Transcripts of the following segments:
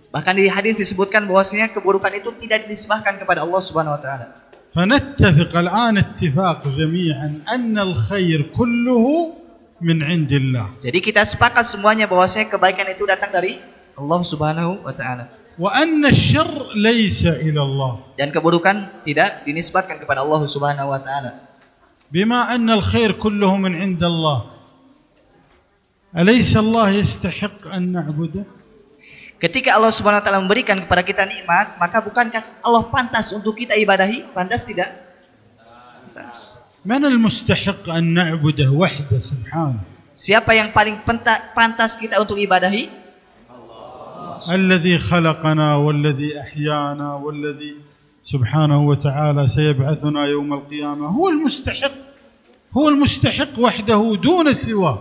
Bahkan di hadis disebutkan bahwasanya keburukan itu tidak dinisbahkan kepada Allah Subhanahu wa taala. فنتفق الآن اتفاق جميعا أن الخير كله من عند الله. Jadi kita sepakat semuanya bahwasanya kebaikan itu datang dari Allah Subhanahu wa taala. وأن الشر ليس إلى الله. Dan keburukan tidak dinisbatkan kepada Allah Subhanahu wa taala. بما أن الخير كله من عند الله أليس الله يستحق أن نعبده؟ Ketika Allah Subhanahu wa taala memberikan kepada kita nikmat, maka bukankah Allah pantas untuk kita ibadahi? Pantas tidak? Pantas. من المستحق أن نعبده وحده سبحانه؟ Siapa yang paling pantas kita untuk ibadahi? الذي خلقنا والذي أحيانا والذي سبحانه وتعالى سيبعثنا يوم القيامة هو المستحق وحده دون سواه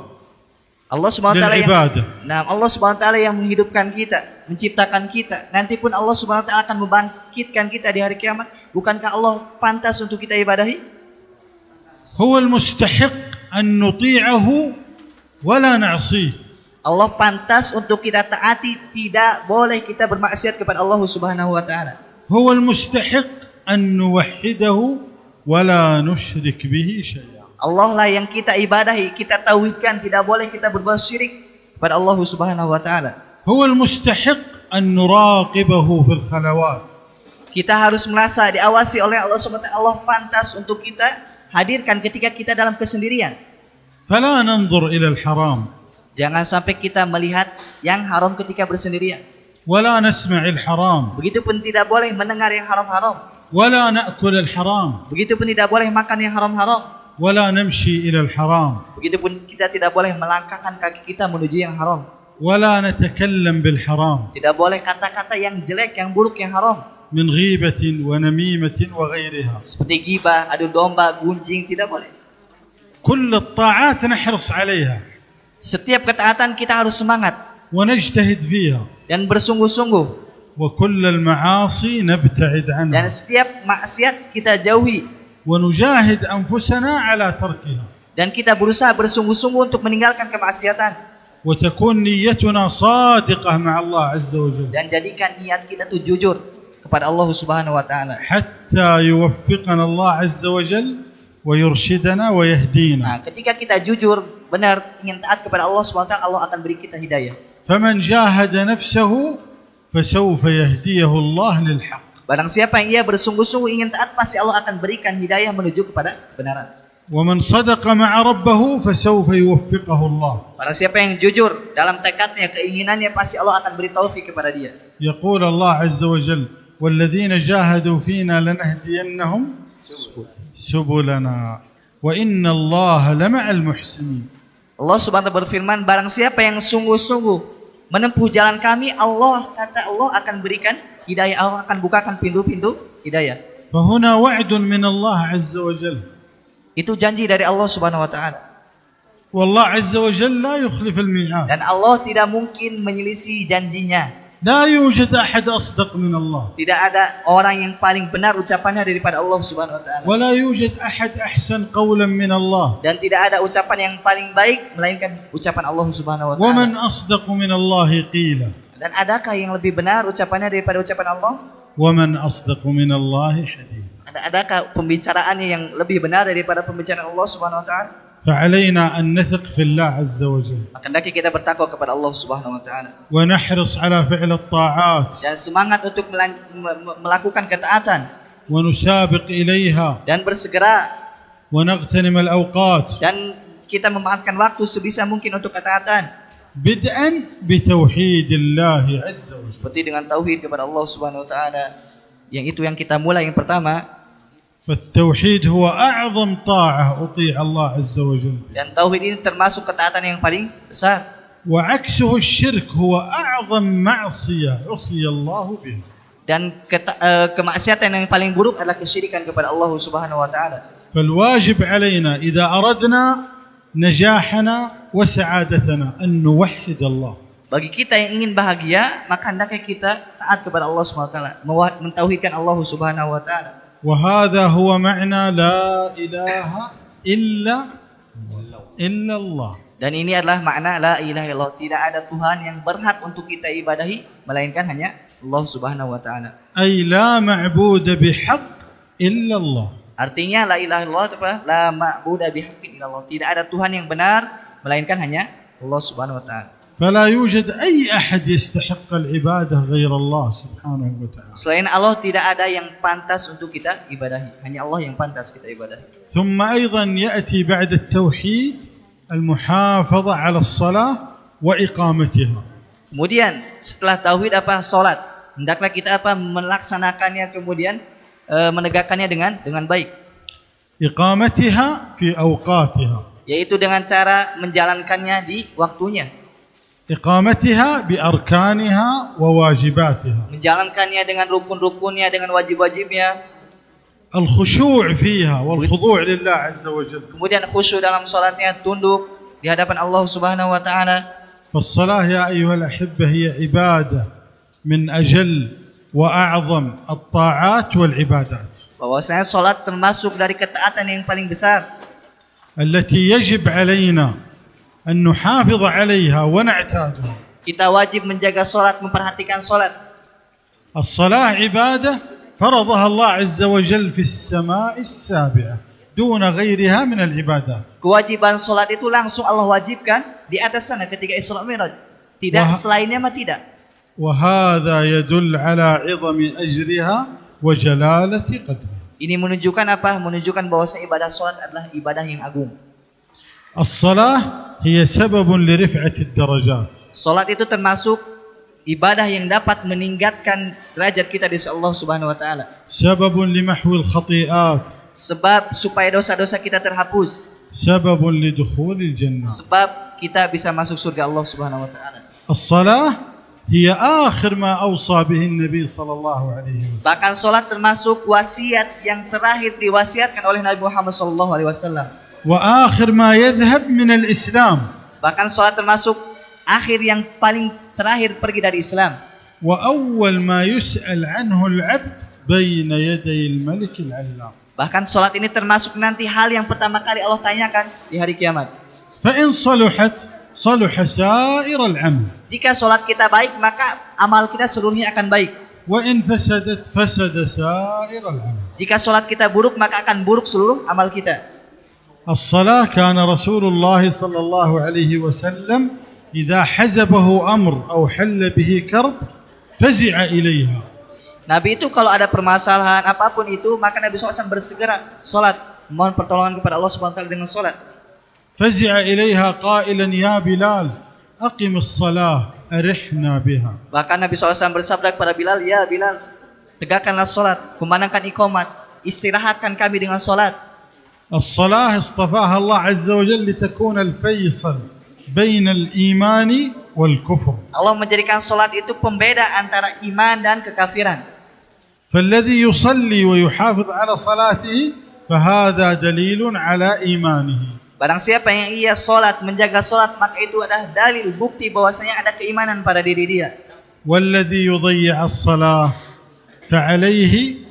Allah Subhanahu wa taala للعبادة. Allah Subhanahu wa taala yang menghidupkan kita, menciptakan kita. Nanti pun Allah Subhanahu wa taala akan membangkitkan kita di hari kiamat. Bukankah Allah pantas untuk kita ibadahi? هو المستحق أن نطيعه ولا نعصيه. Allah pantas untuk kita taati, tidak boleh kita bermaksiat kepada Allah Subhanahu wa taala. هو المستحق أن نوحده ولا نشرك به شيئا. Allah lah yang kita ibadahi, kita tauhidkan, tidak boleh kita berbuat syirik kepada Allah Subhanahu wa taala. هو المستحق أن نراقبه في الخلوات. Kita harus merasa diawasi oleh Allah Subhanahu wa taala. Allah pantas untuk kita hadirkan ketika kita dalam kesendirian. فلا ننظر إلى الحرام. Jangan sampai kita melihat yang haram ketika bersendirian. ولا نسمع الحرام. Begitupun tidak boleh mendengar yang haram-haram. ولا نأكل الحرام. Begitupun tidak boleh makan yang haram-haram. ولا نمشي إلى الحرام. Begitupun kita tidak boleh melangkahkan kaki kita menuju yang haram. ولا نتكلم بالحرام. Tidak boleh kata-kata yang jelek, yang buruk, yang haram. من غيبة ونميمة وغيرها. Seperti ghibah, adu domba, gunjing, tidak boleh. كل الطاعات نحرص عليها. Setiap ketaatan kita harus semangat ونجتهد فيها. dan bersungguh-sungguh. وكل المعاصي نبتعد Dan عنها. setiap maksiat kita jauhi. ونجاهد أنفسنا على تركها. Dan kita berusaha bersungguh-sungguh untuk meninggalkan kemaksiatan. وتكون نيتنا صادقة مع الله عز وجل. Dan jadikan niat kita itu jujur kepada Allah Subhanahu wa taala. حتى يوفقنا الله عز وجل ويرشدنا ويهدينا. Nah, ketika kita jujur, benar ingin taat kepada Allah Subhanahu wa taala, Allah akan beri kita hidayah. فمن جاهد نفسه فسوف يهديه الله للحق. Barang siapa yang ia bersungguh-sungguh ingin taat, pasti Allah akan berikan hidayah menuju kepada kebenaran. ومن صدق مع ربه فسوف يوفقه الله. Barang siapa yang jujur dalam tekadnya, keinginannya, pasti Allah akan beri taufik kepada dia. يقول الله عز وجل والذين جاهدوا فينا لنهدينهم سبلنا وإن الله لمع المحسنين. Allah Subhanahu wa taala berfirman, barang siapa yang sungguh-sungguh menempuh jalan kami, Allah akan berikan hidayah, Allah akan bukakan pintu-pintu hidayah. فهنا وعد من الله عز وجل. Itu janji dari Allah Subhanahu wa taala. والله عز وجل لا يخلف الميعاد. Dan Allah tidak mungkin menyelisih janjinya. لا يوجد أحد أصدق من الله. Tidak ada orang yang paling benar ucapannya daripada Allah Subhanahu wa taala. ولا يوجد أحد أحسن قولا من الله. Dan tidak ada ucapan yang paling baik melainkan ucapan Allah Subhanahu wa taala. ومن أصدق من الله قيلا. Dan adakah yang lebih benar ucapannya daripada ucapan Allah? ومن أصدق من الله حديثا. Adakah pembicaraannya yang lebih benar daripada pembicaraan Allah Subhanahu wa taala? فعلينا أن نثق في الله عز وجل. Maka hendaknya kita bertakwa kepada Allah Subhanahu wa taala ونحرص على فعل الطاعات. dan semangat untuk melakukan ketaatan ونسابق إليها. dan bersegera ونغتنم الأوقات. dan kita memanfaatkan waktu sebisa mungkin untuk ketaatan. بدءا بتوحيد الله عز وجل. Seperti dengan tauhid kepada Allah Subhanahu wa taala. Yang itu yang kita mulai yang pertama. فالتوحيد هو أعظم طاعة أطيع الله عز وجل. Dan tauhid ini termasuk ketaatan yang paling besar. وعكسه الشرك هو أعظم معصية عصي الله بها. Dan kemaksiatan yang paling buruk adalah kesyirikan kepada Allah Subhanahu wa taala. فالواجب علينا إذا أردنا نجاحنا وسعادتنا أن نوحد الله. Bagi kita yang ingin bahagia, maka hendaknya kita taat kepada Allah Subhanahu wa taala, mentauhidkan Allah Subhanahu wa taala. وهذا هو معنى لا إله إلا الله. Dan ini adalah makna la ilaha illallah. Tidak ada Tuhan yang berhak untuk kita ibadahi melainkan hanya Allah Subhanahu wa taala. أي لا معبود بحق إلا الله. Artinya la ilaha illallah itu apa? La ma'budu bihaqqin illallah. Tidak ada Tuhan yang benar melainkan hanya Allah Subhanahu wa taala. فلا يوجد أي أحد يستحق العبادة غير الله سبحانه وتعالى. Selain Allah tidak ada yang pantas untuk kita ibadahi. Hanya Allah yang pantas kita ibadahi. ثم أيضا يأتي بعد التوحيد المحافظة على الصلاة وإقامتها. Kemudian setelah tauhid apa? Salat. Hendaklah kita apa? Melaksanakannya kemudian menegakkannya dengan baik. إقامتها في أوقاتها. Yaitu dengan cara menjalankannya di waktunya. إقامتها بأركانها وواجباتها. Menjalankannya dengan rukun-rukunnya, dengan wajib-wajibnya. الخشوع فيها والخضوع لله عز وجل. Kemudian khusyuk dalam salatnya, tunduk di hadapan Allah Subhanahu wa taala. فالصلاة يا أيها الأحبة هي عبادة من أجل وأعظم الطاعات والعبادات Bahwasanya salat termasuk dari ketaatan yang paling besar التي يجب علينا أن نحافظ عليها ونعتادها. Kita wajib menjaga salat, memperhatikan salat. الصلاة عبادة فرضها الله عز وجل في السماء السابعة دون غيرها من العبادات. Kewajiban salat itu langsung Allah wajibkan di atas sana ketika Isra Mi'raj. Tidak selainnya mah tidak. وهذا يدل على عظم أجرها وجلالة قدرها. Ini menunjukkan apa? Menunjukkan bahwa ibadah salat adalah ibadah yang agung. الصلاة هي سبب لرفعة الدرجات. Salat itu termasuk ibadah yang dapat meningkatkan derajat kita di sisi Allah Subhanahu wa taala. سبب لمحو الخطيئات. Sebab supaya dosa-dosa kita terhapus. سبب لدخول الجنة. Sebab kita bisa masuk surga Allah Subhanahu wa taala. الصلاة هي آخر ما أوصى به النبي صلى الله عليه وسلم. Bahkan salat termasuk wasiat yang terakhir diwasiatkan oleh Nabi Muhammad sallallahu alaihi wasallam. وآخر ما يذهب من الإسلام. Bahkan salat termasuk akhir yang paling terakhir pergi dari Islam. وأول ما يسأل عنه العبد بين يدي الملك العلام. Bahkan salat ini termasuk nanti hal yang pertama kali Allah tanyakan di hari kiamat. فإن صلحت صلح سائر العمل. Jika salat kita baik, maka amal kita seluruhnya akan baik. وإن فسدت فسد سائر العمل. Jika salat kita buruk, maka akan buruk seluruh amal kita. الصلاة كان رسول الله صلى الله عليه وسلم إذا حزبه أمر أو حل به كرب فزع إليها. Nabi itu kalau ada permasalahan apapun itu, maka Nabi SAW bersegera salat, mohon pertolongan kepada Allah Subhanahu wa taala dengan salat. فزع إليها قائلا يا بلال أقم الصلاة أرحنا بها. Bahkan Nabi SAW bersabda kepada Bilal, ya Bilal, tegakkanlah salat, kumandangkan iqamat, istirahatkan kami dengan salat. الصلاة اصطفاها الله عز وجل لتكون الفيصل بين الإيمان والكفر. Allah menjadikan salat itu pembeda antara iman dan kekafiran. فالذي يصلي ويحافظ على صلاته فهذا دليل على إيمانه. Barang siapa yang ia salat, menjaga salat, maka itu adalah dalil, bukti bahwasanya ada keimanan pada diri dia. والذي يضيع الصلاة فعليه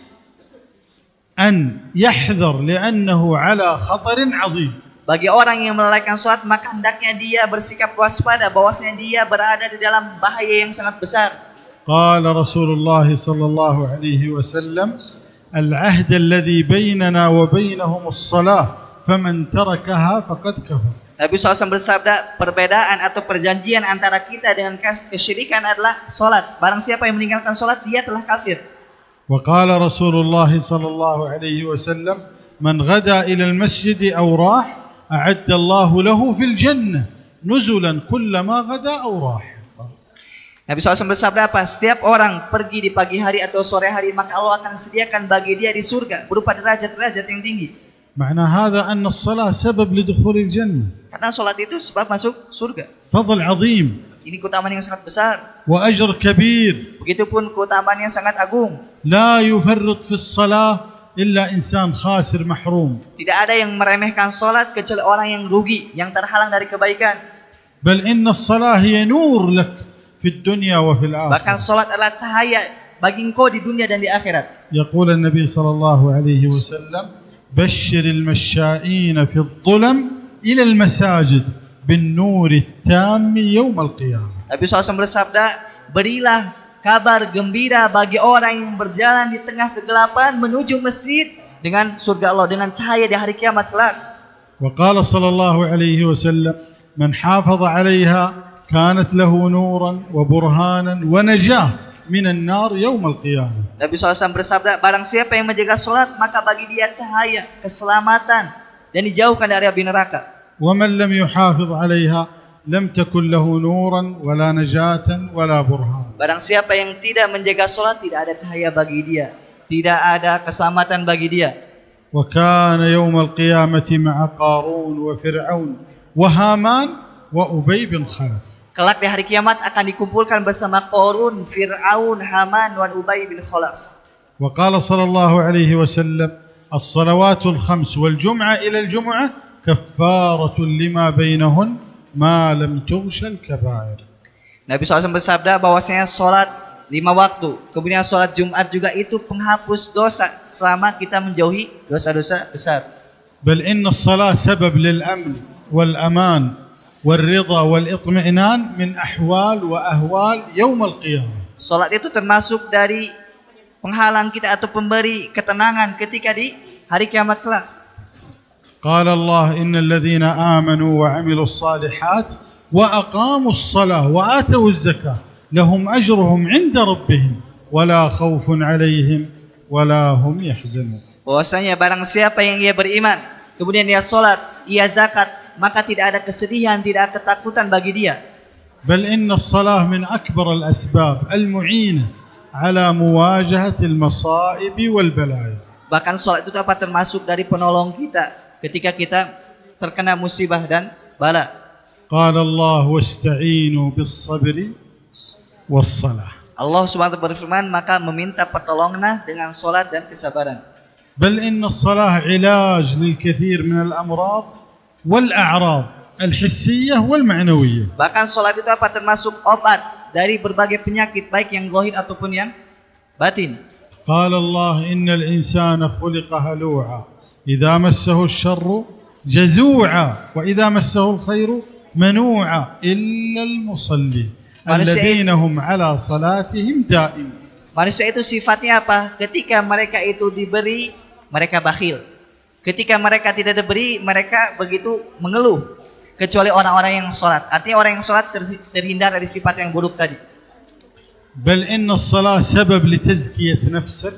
أن يحذر لأنه على خطر عظيم. Bagi orang yang melalaikan salat, maka hendaknya dia bersikap waspada bahwasanya dia berada di dalam bahaya yang sangat besar. قال رسول الله صلى الله عليه وسلم العهد الذي بيننا وبينهم الصلاة فمن تركها فقد كفر. Nabi SAW bersabda, perbedaan atau perjanjian antara kita dengan kesyirikan adalah salat. Barang siapa yang meninggalkan salat, dia telah kafir. وقال رسول الله صلى الله عليه وسلم من غدا إلى المسجد أو راح أعد الله له في الجنة نزلا كلما غدا أو راح. Nabi SAW bersabda apa? Setiap orang pergi di pagi hari atau sore hari, maka Allah akan sediakan bagi dia di surga berupa derajat-derajat yang tinggi. معنى هذا أن الصلاة سبب لدخول الجنة. Karena salat itu sebab masuk surga. فضل عظيم. Ini keutamaan yang sangat besar. وأجر كبير. Begitupun keutamaan yang sangat agung. لا يفرط في الصلاة إلا إنسان خاسر محروم. Tidak ada yang meremehkan salat kecuali orang yang rugi, yang terhalang dari kebaikan. بل إن الصلاة هي نور لك في الدنيا وفي Bahkan الآخرة. salat adalah cahaya bagi engkau di dunia dan di akhirat. يقول النبي صلى الله عليه وسلم بشر المشائين في الظلم إلى المساجد بالنور التام يوم القيامة. Nabi SAW bersabda, berilah kabar gembira bagi orang yang berjalan di tengah kegelapan menuju masjid dengan surga Allah, dengan cahaya di hari kiamat kelak. وقال صلى الله عليه وسلم من حافظ عليها كانت له نورا وبرهانا ونجاة من النار يوم القيامة. Nabi SAW bersabda, barang siapa yang menjaga sholat, maka bagi dia cahaya, keselamatan, dan dijauhkan dari api neraka. ومن لم يحافظ عليها لم تكن له نورا ولا نجاة ولا برهان. Barang siapa yang tidak menjaga sholat, tidak ada cahaya bagi dia, tidak ada keselamatan bagi dia. وكان يوم القيامة مع قارون وفرعون وهامان وأبي بن خلف. Kelak di hari kiamat akan dikumpulkan bersama Qarun, Fir'aun, Haman, dan Ubay bin Khalaf. وقال صلى الله عليه وسلم الصلوات الخمس والجمعة إلى الجمعة كفارة لما بينهن ما لم تغش الكبائر. Nabi SAW bersabda bahwasanya sholat 5 waktu, kemudian sholat Jumat juga itu penghapus dosa selama kita menjauhi dosa-dosa besar. بل إن الصلاة سبب للأمن والأمان والرضا والاطمئنان من أحوال وأهوال يوم القيامة. Sholat itu termasuk dari penghalang kita atau pemberi ketenangan ketika di hari kiamat kelak. قال الله إن الذين آمنوا وعملوا الصالحات وأقاموا الصلاة وآتوا الزكاة لهم أجرهم عند ربهم ولا خوف عليهم ولا هم يحزنون. Bahwasanya barang siapa yang ia beriman, kemudian ia sholat, ia zakat, maka tidak ada kesedihan, tidak ada ketakutan bagi dia. بل إن الصلاة من أكبر الأسباب المعينة على مواجهة المصائب والبلايا. Bahkan sholat itu dapat termasuk dari penolong kita ketika kita terkena musibah dan bala. قال الله واستعينوا بالصبر والصلاة. Allah SWT berfirman, maka meminta pertolongan dengan sholat dan kesabaran. بل إن الصلاة علاج للكثير من الأمراض والأعراض الحسية والمعنوية. Bahkan sholat itu dapat termasuk obat dari berbagai penyakit, baik yang zahir ataupun yang batin. قال الله إن الإنسان خلق هلوعا إذا مسه الشر جزوعا وإذا مسه الخير منوعا إلا المصلين الذين هم على صلاتهم دائما. Manusia itu sifatnya apa? Ketika mereka itu diberi, mereka bakhil. Ketika mereka tidak diberi, mereka begitu mengeluh. Kecuali orang-orang yang sholat. Artinya orang yang sholat terhindar dari sifat yang buruk tadi. بل إن الصلاة سبب لتزكية نفسك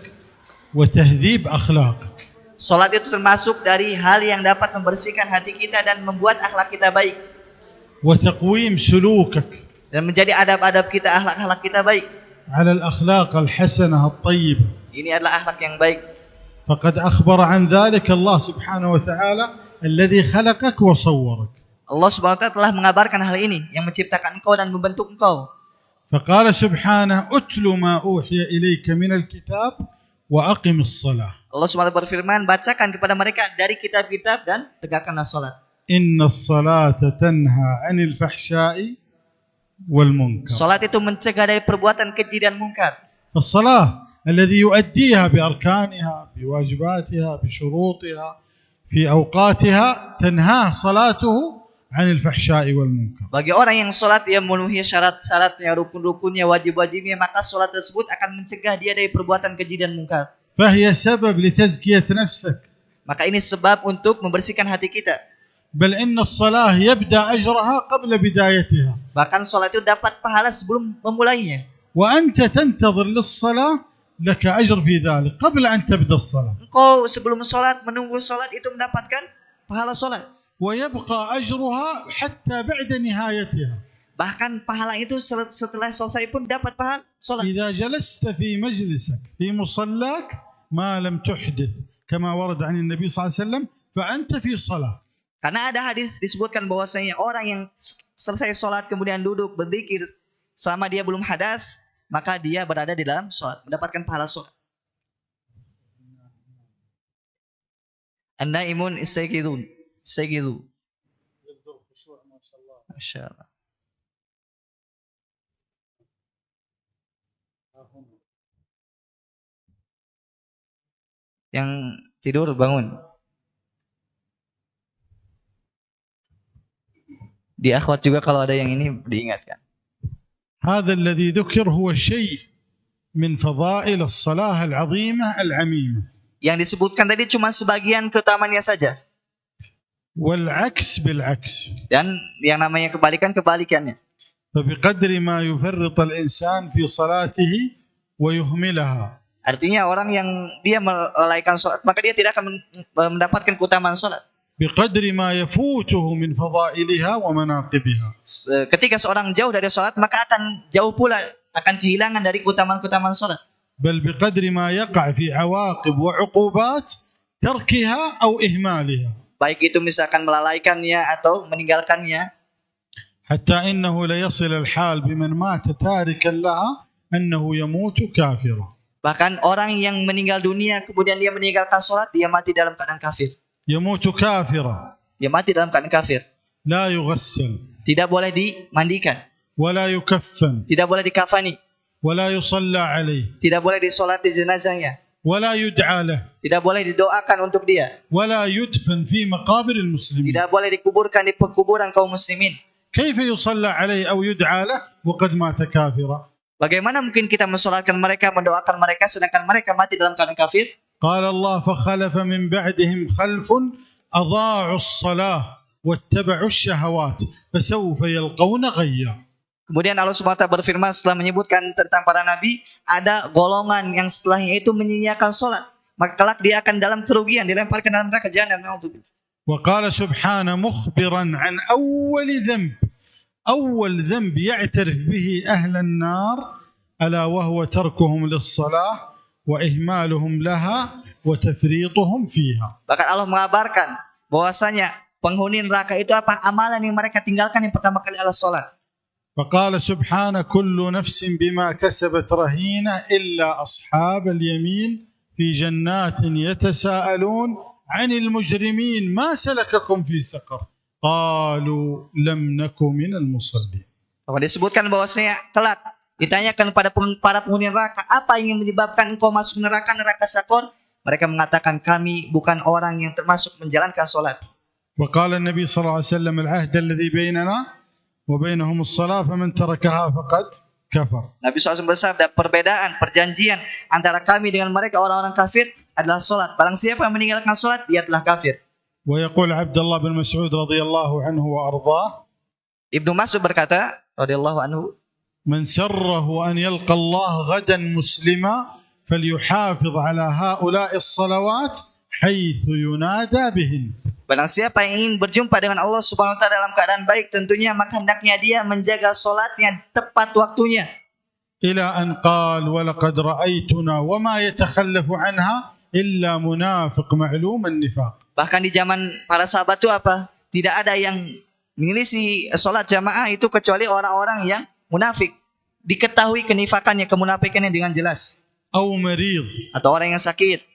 وتهذيب أخلاقك. Sholat itu termasuk dari hal yang dapat membersihkan hati kita dan membuat akhlak kita baik. وتقويم سلوكك. Dan menjadi adab-adab kita, akhlak-akhlak kita baik. على الأخلاق الحسنة الطيبة. Ini adalah akhlak yang baik. فقد أخبر عن ذلك الله سبحانه وتعالى الذي خلقك وصورك. Allah SWT telah mengabarkan hal ini, yang menciptakan engkau dan membentuk engkau. فقال سبحانه أتل ما أوحي إليك من الكتاب وأقم الصلاة. Allah SWT berfirman, bacakan kepada mereka dari kitab-kitab dan tegakkanlah salat. إن الصلاة تنهى عن الفحشاء والمنكر. Salat itu mencegah dari perbuatan keji dan mungkar. الصلاة الذي يؤديها بأركانها بواجباتها بشروطها في أوقاتها تنهاه صلاته عن الفحشاء والمنكر. Bagi orang yang salat, dia memenuhi syarat-syaratnya, rukun-rukunnya, wajib-wajibnya, maka salat tersebut akan mencegah dia dari perbuatan keji dan mungkar. فهي سبب لتزكية نفسك. Maka ini sebab untuk membersihkan hati kita. بل إن الصلاة يبدأ أجرها قبل بدايتها. Bahkan salat itu dapat pahala sebelum memulainya. وأنت تنتظر للصلاة لك أجر في ذلك قبل أن تبدأ الصلاة. Engkau sebelum salat, menunggu salat itu mendapatkan pahala salat. ويبقى أجرها حتى بعد نهايتها. Bahkan pahala itu setelah selesai pun dapat pahala salat. إذا جلست في مجلسك في مصلاك ما لم تحدث كما ورد عن النبي صلى الله عليه وسلم فأنت في صلاة. Karena ada hadis disebutkan bahwasanya orang yang selesai salat kemudian duduk berzikir selama dia belum hadas, maka dia berada di dalam salat, mendapatkan pahala salat. An-naimun istayqidun. Istayqidu. Masyaallah. Yang tidur bangun. Di akhwat juga kalau ada yang ini diingatkan. هذا الذي ذكر هو شيء من فضائل الصلاة العظيمة العميمة. Yang disebutkan tadi cuma sebagian keutamaannya saja. والعكس بالعكس. Dan yang namanya kebalikannya. فبقدر ما يفرط الإنسان في صلاته ويهملها. Artinya orang yang dia melalaikan sholat, maka dia tidak akan mendapatkan keutamaan sholat. بقدر ما يفوته من فضائلها ومناقبها. Ketika seorang jauh dari sholat, maka akan jauh pula akan kehilangan dari keutamaan-keutamaan sholat. بل بقدر ما يقع في عواقب وعقوبات تركها أو إهمالها. Baik itu misalkan melalaikannya atau meninggalkannya. حتى إنه ليصل الحال بمن مات تاركا لها أنه يموت كافرا. Bahkan orang yang meninggal dunia kemudian dia meninggalkan sholat, dia mati dalam keadaan kafir. يموت كافرا. Dia mati dalam keadaan kafir. لا يغسل. Tidak boleh dimandikan. ولا يكفن. Tidak boleh dikafani. ولا يصلى عليه. Tidak boleh disolat di jenazahnya. ولا يدعى له. Tidak boleh didoakan untuk dia. ولا يدفن في مقابر المسلمين. Tidak boleh dikuburkan di kuburan kaum muslimin. كيف يصلى عليه أو يدعى له وقد مات كافرا؟ Bagaimana mungkin kita mensolatkan mereka, mendoakan mereka sedangkan mereka mati dalam keadaan kafir? قال الله فخلف من بعدهم خلف أضاعوا الصلاة واتبعوا الشهوات فسوف يلقون غيا. Kemudian Allah SWT berfirman setelah menyebutkan tentang para nabi, ada golongan yang setelahnya itu menyia-nyiakan sholat, maka kelak dia akan dalam kerugian, dilemparkan dalam neraka jahanam. وقال سبحانه مخبرا عن أول ذنب يعترف به أهل النار ألا وهو تركهم للصلاة وإهمالهم لها وتفريطهم فيها. Bahkan Allah mengabarkan bahwasanya penghuni neraka itu apa? Amalan yang mereka tinggalkan yang pertama kali adalah sholat. فقال سبحانه كل نفس بما كسبت رهينة إلا أصحاب اليمين في جنات يتساءلون عن المجرمين ما سلككم في سقر قالوا لم نك من المصلين. Maka disebutkan bahwasanya kelak ditanyakan pada para penghuni neraka, apa yang menyebabkan engkau masuk neraka sakor? Mereka mengatakan kami bukan orang yang termasuk menjalankan sholat. وقال النبي صلى الله عليه وسلم العهد الذي بيننا وبينهم الصلاة فمن تركها فقد كفر. Nabi SAW bersabda, perbedaan, perjanjian antara kami dengan mereka orang-orang kafir adalah sholat. Barang siapa yang meninggalkan sholat, dia telah kafir. ويقول عبد الله بن مسعود رضي الله عنه وأرضاه. Ibnu Mas'ud berkata, radhiyallahu anhu, من سره أن يلقى الله غدا مسلما فليحافظ على هؤلاء الصلوات حيث ينادى بهن. Barang siapa yang ingin berjumpa dengan Allah Subhanahu wa taala dalam keadaan baik, tentunya maka hendaknya dia menjaga salatnya tepat waktunya. إلى أن قال ولقد رأيتنا وما يتخلف عنها إلا منافق معلوم النفاق. Bahkan di zaman para sahabat itu apa? Tidak ada yang menyelisih salat jamaah itu kecuali orang-orang yang munafik. Diketahui kenifakannya, kemunafikannya dengan jelas. أو مريض. Atau orang yang sakit.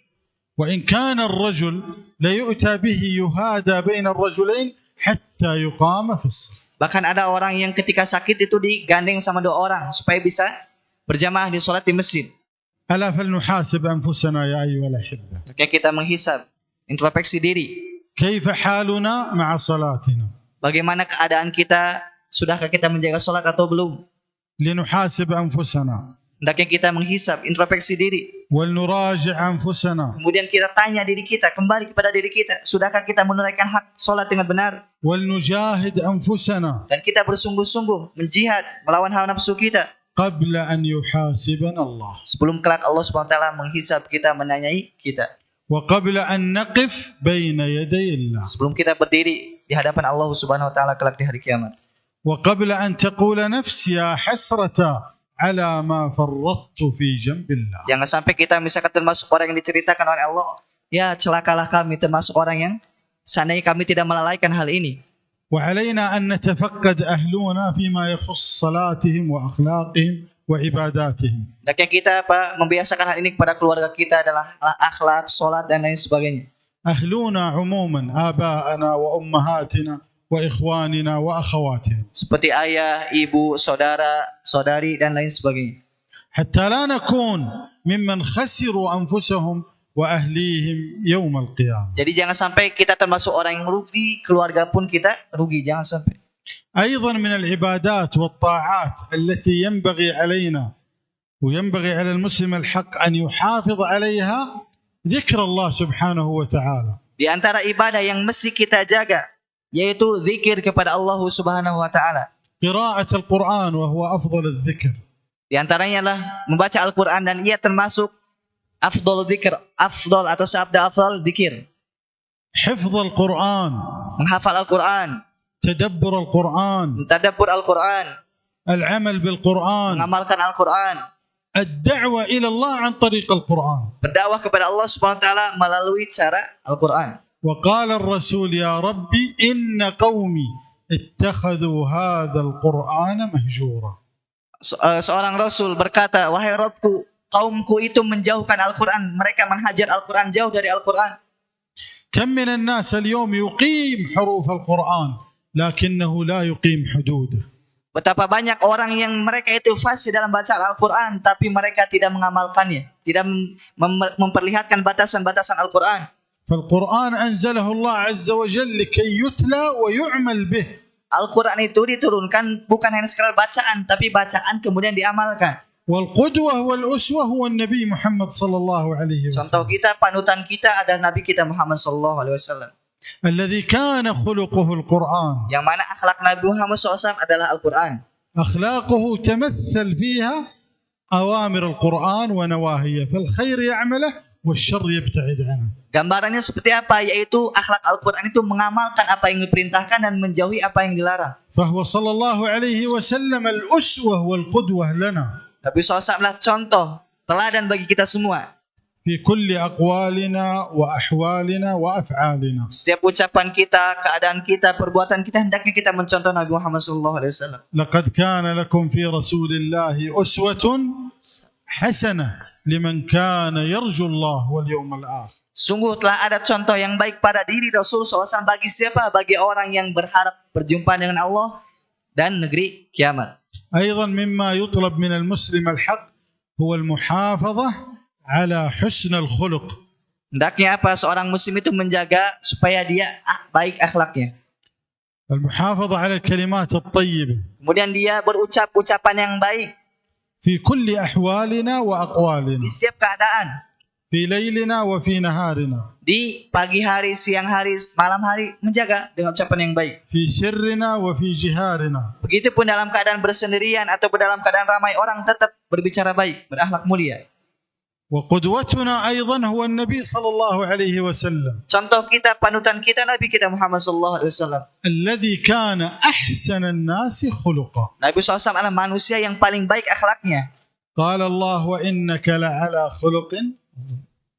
وإن كان الرجل ليؤتى به يهادى بين الرجلين حتى يقام في الصف. Bahkan ada orang yang ketika sakit itu digandeng sama dua orang supaya bisa berjamaah di salat di masjid. ألا فلنحاسب أنفسنا يا أيها الأحبة. Maka kita menghisab, introspeksi diri. كيف حالنا مع صلاتنا؟ Bagaimana keadaan kita? Sudahkah kita menjaga salat atau belum? لنحاسب أنفسنا. Hendaknya kita menghisab, introspeksi diri. ولنراجع أنفسنا. Kemudian kita tanya diri kita, kembali kepada diri kita. Sudahkah kita menunaikan hak salat dengan benar? ولنجاهد أنفسنا. Dan kita bersungguh-sungguh menjihad melawan hawa nafsu kita. قبل أن يحاسبنا الله. Sebelum kelak Allah SWT menghisab kita, menanyai kita. وقبل أن نقف بين يدي الله. Sebelum kita berdiri di hadapan Allah Subhanahu wa taala kelak di hari kiamat. وقبل أن تقول نفسي يا حسرة على ما فرطت في جنب الله. Jangan sampai kita misalkan termasuk orang yang diceritakan oleh Allah, ya celakalah kami, termasuk orang yang seandainya kami tidak melalaikan hal ini. وعلينا أن نتفقد أهلنا فيما يخص صلاتهم وأخلاقهم وعباداتهم. Hendaknya kita membiasakan hal ini kepada keluarga kita adalah akhlak, salat dan lain sebagainya. أهلنا عموما آباءنا وأمهاتنا وإخواننا وأخواتنا. Seperti ayah, ibu, saudara, saudari dan lain sebagainya. حتى لا نكون ممن خسروا أنفسهم وأهليهم يوم القيامة. Jadi jangan sampai kita termasuk orang yang rugi, keluarga pun kita rugi, jangan sampai. أيضا من العبادات والطاعات التي ينبغي علينا وينبغي على المسلم الحق أن يحافظ عليها ذكر الله سبحانه وتعالى. Di antara ibadah yang mesti kita jaga yaitu zikir kepada Allah Subhanahu wa taala. قراءة القرآن وهو أفضل الذكر. Di antaranya adalah membaca Al-Qur'an dan ia termasuk afdal dzikir, afdal atau sabda afdal dzikir. حفظ القرآن. Menghafal Al-Qur'an, تدبر القرآن. mentadabbur Al-Qur'an, العمل بالقرآن. mengamalkan Al-Qur'an, الدعوة إلى الله عن طريق القرآن. berdakwah kepada Allah Subhanahu wa taala melalui cara Al-Qur'an. وقال الرسول يا ربي إن قومي اتخذوا هذا القرآن مهجورا. Seorang Rasul berkata, wahai Rabbku, kaumku itu menjauhkan Al-Qur'an, mereka menghajar Al-Qur'an, jauh dari Al-Qur'an. كم من الناس اليوم يقيم حروف القرآن لكنه لا يقيم حدوده. Betapa banyak orang yang mereka itu fasih dalam bacaan Al-Qur'an tapi mereka tidak mengamalkannya, tidak memperlihatkan batasan-batasan Al-Qur'an. فالقرآن أنزله الله عز وجل لكي يتلى ويعمل به. Al-Qur'an itu diturunkan bukan hanya sekadar bacaan tapi bacaan kemudian diamalkan. والقدوة والأسوة هو النبي محمد صلى الله عليه Contoh وسلم kita, panutan kita adalah Nabi kita Muhammad sallallahu alaihi wasallam. الذي كان خلقه القرآن. Yang mana akhlak Nabi Muhammad SAW adalah Al-Qur'an. أخلاقه تمثل فيها أوامر القرآن ونواهيه فالخير يعمله والشر يبتعد عنه. Gambarannya seperti apa? Yaitu akhlak Al-Qur'an itu mengamalkan apa yang diperintahkan dan menjauhi apa yang dilarang. فهو صلى الله عليه وسلم الأسوة والقدوة لنا Nabi SAW adalah contoh, teladan bagi kita semua. في كل أقوالنا وأحوالنا وأفعالنا. Setiap ucapan kita, keadaan kita, perbuatan kita, hendaknya kita mencontoh Nabi Muhammad SAW. لقد كان لكم في رسول الله أسوة حسنة لمن كان يرجو الله واليوم الآخر. Sungguh telah ada contoh yang baik pada diri Rasul SAW bagi siapa? Bagi orang yang berharap berjumpa dengan Allah dan negeri kiamat. أيضا مما يطلب من المسلم الحق هو المحافظة على حسن الخلق. Hendaknya apa? Seorang muslim itu menjaga supaya dia baik akhlaknya. المحافظة على الكلمات الطيبة Kemudian dia berucap ucapan yang baik في كل أحوالنا di وأقوالنا setiap keadaan. في ليلنا وفي نهارنا Di pagi hari, siang hari, malam hari, menjaga dengan ucapan yang baik. في سرنا وفي جهارنا. Begitupun dalam keadaan bersendirian atau dalam keadaan ramai orang tetap berbicara baik, berakhlak mulia. وقدوتنا أيضا هو النبي صلى الله عليه وسلم Contoh kita, panutan kita, Nabi kita Muhammad sallallahu alaihi wasallam. الذي كان أحسن الناس خلقا. Nabi SAW adalah manusia yang paling baik akhlaknya. قال الله وإنك لعلى خلق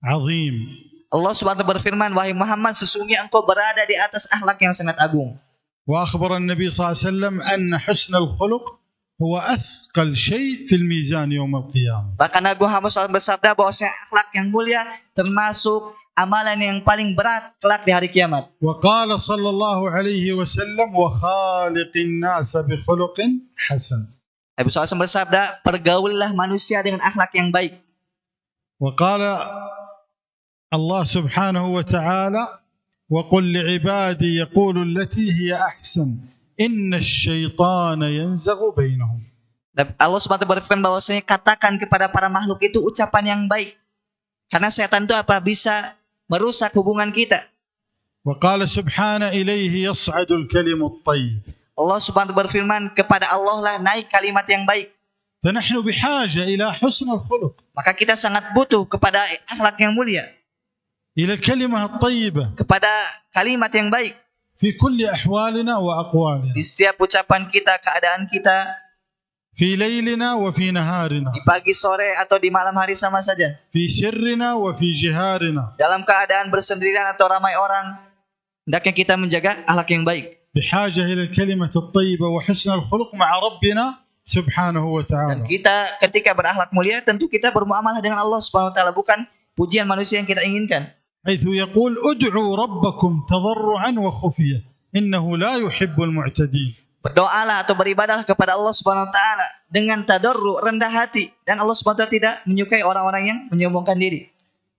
عظيم. Allah SWT berfirman, wahai Muhammad, sesungguhnya engkau berada di atas akhlak yang sangat agung. وأخبر النبي صلى الله عليه وسلم أن حسن الخلق هو أثقل شيء في الميزان يوم القيامة. Bahkan Nabi Muhammad SAW bersabda bahwasanya akhlak yang mulia termasuk amalan yang paling berat kelak di hari kiamat. وقال صلى الله عليه وسلم وخالق الناس بخلق حسن. Nabi SAW bersabda, pergaulilah manusia dengan akhlak yang baik. وقال الله سبحانه وتعالى وقل لعبادي يقول التي هي أحسن إن الشيطان ينزغ بينهم. Allah SWT berfirman bahwasanya katakan kepada para makhluk itu ucapan yang baik. Karena setan itu apa? Bisa merusak hubungan kita. وقال سبحانه إليه يصعد الكلم الطيب. Allah SWT berfirman, kepada Allah lah naik kalimat yang baik. فنحن بحاجة إلى حسن الخلق. Maka kita sangat butuh kepada akhlak yang mulia, إلى الكلمة الطيبة kepada kalimat yang baik في كل أحوالنا وأقوالنا. di setiap ucapan kita, keadaan kita, في ليلنا وفي نهارنا. di pagi, sore, atau di malam hari sama saja. في سرنا وفي جهارنا. Dalam keadaan bersendirian atau ramai orang, hendaknya kita menjaga akhlak yang baik. بحاجة إلى الكلمة الطيبة وحسن الخلق مع ربنا سبحانه Dan وتعالى. kita ketika berakhlak mulia, tentu kita bermuamalah dengan Allah Subhanahu wa taala, bukan pujian manusia yang kita inginkan. حيث يقول ادعوا ربكم تضرعا وخفية إنه لا يحب المعتدين. Berdoalah atau beribadahlah kepada Allah Subhanahu wa taala dengan tadarru, rendah hati, dan Allah Subhanahu wa taala tidak menyukai orang-orang yang menyombongkan diri.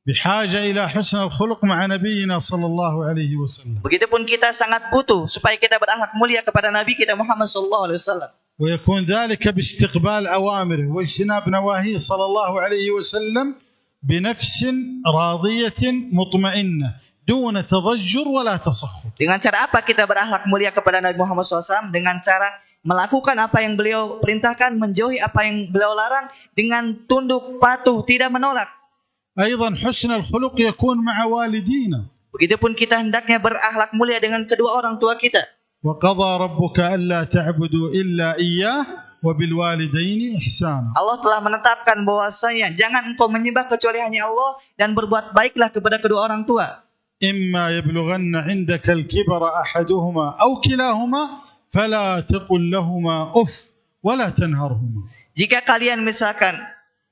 بحاجة إلى حسن الخلق مع نبينا صلى الله عليه وسلم. Begitupun kita sangat butuh supaya kita berakhlak mulia kepada Nabi kita Muhammad sallallahu alaihi wasallam. ويكون ذلك باستقبال أوامره واجتناب نواهيه صلى الله عليه وسلم بنفس راضية مطمئنة دون تضجر ولا تسخط. Dengan cara apa kita berakhlak mulia kepada Nabi Muhammad SAW? Dengan cara melakukan apa yang beliau perintahkan, menjauhi apa yang beliau larang, dengan tunduk patuh, tidak menolak. أيضا حسن الخلق يكون مع والدينا. Begitupun kita hendaknya berakhlak mulia dengan kedua orang tua kita. وقضى ربك ألا تعبدوا إلا إياه وبالوالدين إحسانا. Allah telah menetapkan bahwasanya jangan engkau menyembah kecuali hanya Allah dan berbuat baiklah kepada kedua orang tua. إما يبلغن عندك الكبر أحدهما أو كلاهما فلا تقل لهما أف ولا تنهرهما. Jika kalian misalkan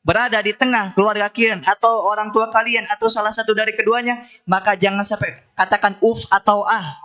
berada di tengah keluarga kalian atau orang tua kalian atau salah satu dari keduanya, maka jangan sampai katakan uf atau ah.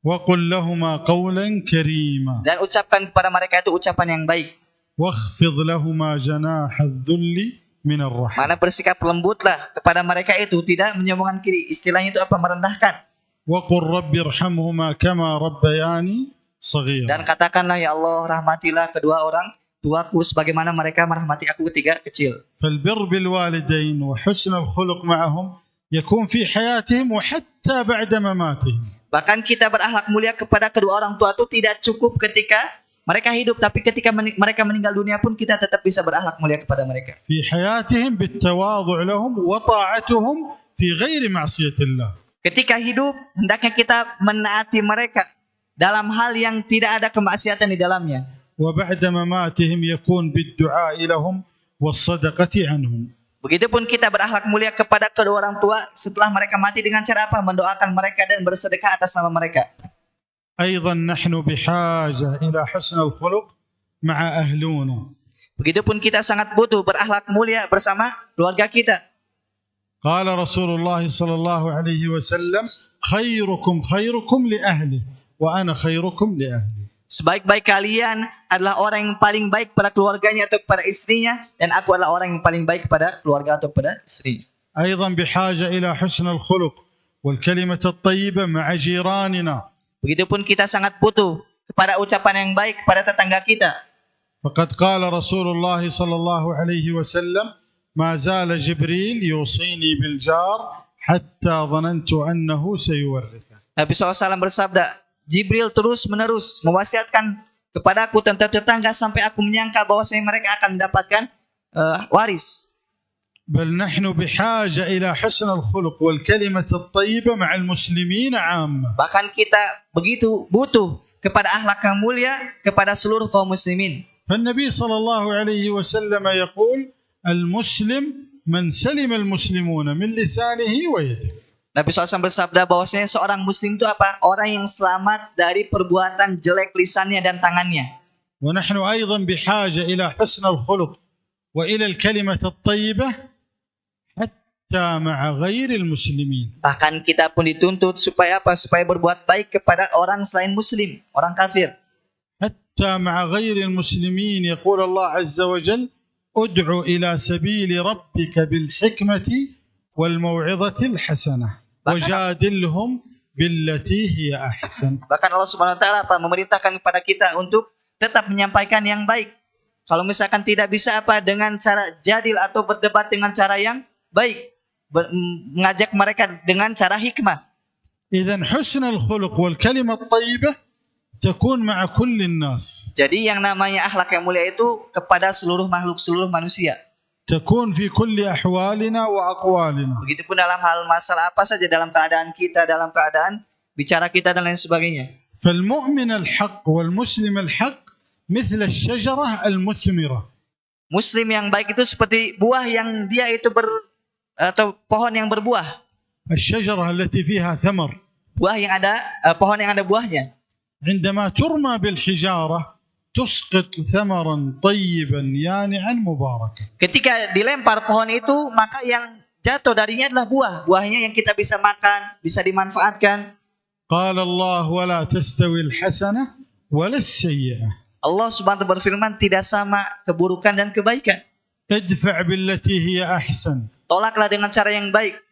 وقل لهما قولا كريما. Dan ucapkan kepada mereka itu ucapan yang baik. واخفض لهما جناح الذل من الرحمة. Mana bersikap lembutlah kepada mereka itu, tidak menyombongkan kiri. Istilahnya itu apa? Merendahkan. وقل رب ارحمهما كما ربياني صغيرا. Dan katakanlah, ya Allah, rahmatilah kedua orang tuaku sebagaimana mereka merahmati aku ketika kecil. فالبر بالوالدين وحسن الخلق معهم يكون في حياتهم وحتى بعد مماتهم. Bahkan kita berakhlak mulia kepada kedua orang tua itu tidak cukup ketika mereka hidup, tapi ketika mereka meninggal dunia pun kita tetap bisa berakhlak mulia kepada mereka. في حياتهم بالتواضع لهم وطاعتهم في غير معصية الله. Ketika hidup, hendaknya kita menaati mereka dalam hal yang tidak ada kemaksiatan di dalamnya. وبعد مماتهم يكون بالدعاء لهم والصدقة عنهم. Begitupun kita berakhlak mulia kepada kedua orang tua setelah mereka mati dengan cara apa? Mendoakan mereka dan bersedekah atas nama mereka. أيضا نحن بحاجة إلى حسن الخلق مع أهلنا. Begitupun kita sangat butuh berakhlak mulia bersama keluarga kita. قال رسول الله صلى الله عليه وسلم خيركم خيركم لأهله وأنا خيركم لأهلي. Sebaik-baik kalian adalah orang yang paling baik pada keluarganya atau kepada istrinya, dan aku adalah orang yang paling baik kepada keluarga atau kepada istrinya. أيضا بحاجة إلى حسن الخلق والكلمة الطيبة مع جيراننا. Begitupun kita sangat butuh kepada ucapan yang baik kepada tetangga kita. فقد قال رسول الله صلى الله عليه وسلم ما زال جبريل يوصيني بالجار حتى ظننت أنه سيورثه. Nabi SAW bersabda, Jibril terus-menerus mewasiatkan kepadaku tentang tetangga sampai aku menyangka bahwasanya mereka akan mendapatkan waris. بل نحن بحاجة إلى حسن الخلق والكلمة الطيبة مع المسلمين عامة. Bahkan kita begitu butuh kepada akhlak yang mulia kepada seluruh kaum muslimin. فالنبي صلى الله عليه وسلم يقول المسلم من سلم المسلمون من لسانه ويده. Nabi SAW bersabda bahwasanya seorang muslim itu apa? Orang yang selamat dari perbuatan jelek lisannya dan tangannya. ونحن أيضا بحاجة إلى حسن الخلق وإلى الكلمة الطيبة حتى مع غير المسلمين. Bahkan kita pun dituntut supaya apa? Supaya berbuat baik kepada orang selain muslim, orang kafir. حتى مع غير المسلمين يقول الله عز وجل ادع إلى سبيل ربك بالحكمة والموعظة الحسنة وجادلهم بالتي هي أحسن. Bahkan Allah Subhanahu wa taala apa? Memerintahkan kepada kita untuk tetap menyampaikan yang baik. Kalau misalkan tidak bisa apa? Dengan cara jadil atau berdebat dengan cara yang baik. Mengajak mereka dengan cara hikmah. إذن حسن الخلق والكلمة الطيبة تكون مع كل الناس. Jadi yang namanya akhlak yang mulia itu kepada seluruh makhluk, seluruh manusia. تكون في كل أحوالنا وأقوالنا. Begitupun dalam hal masalah apa saja, dalam keadaan kita, dalam keadaan bicara kita dan lain sebagainya. فالمؤمن الحق والمسلم الحق مثل الشجرة المثمرة. Muslim yang baik itu seperti buah yang dia itu atau pohon yang berbuah. الشجرة التي فيها ثمر. Buah yang ada pohon yang ada buahnya. عندما ترمى بالحجارة تسقط ثمرا طيبا يانعا مباركا. Ketika dilempar pohon itu, maka yang jatuh darinya adalah buah. Buahnya yang kita bisa makan, bisa dimanfaatkan. قال الله ولا تستوي الحسنة ولا السيئة. Allah Subhanahu wa taala berfirman, tidak sama keburukan dan kebaikan. ادفع بالتي هي أحسن Tolaklah dengan cara yang baik.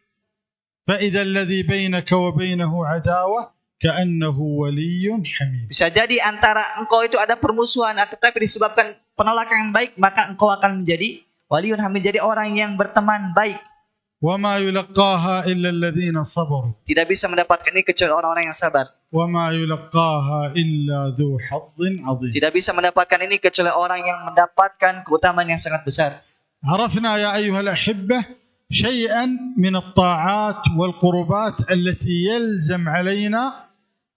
فإذا الذي بينك وبينه عداوة كأنه ولي حميم. Bisa jadi antara engkau itu ada permusuhan, tetapi disebabkan penolakan yang baik, maka engkau akan menjadi waliun hamid, menjadi orang yang berteman baik. وما يلقاها إلا الذين صبروا. Tidak bisa mendapatkan ini kecuali orang-orang yang sabar. وما يلقاها إلا ذو حظ عظيم. Tidak bisa mendapatkan ini kecuali orang yang mendapatkan keutamaan yang sangat besar. عرفنا يا أيها الأحبة شيئا من الطاعات والقربات التي يلزم علينا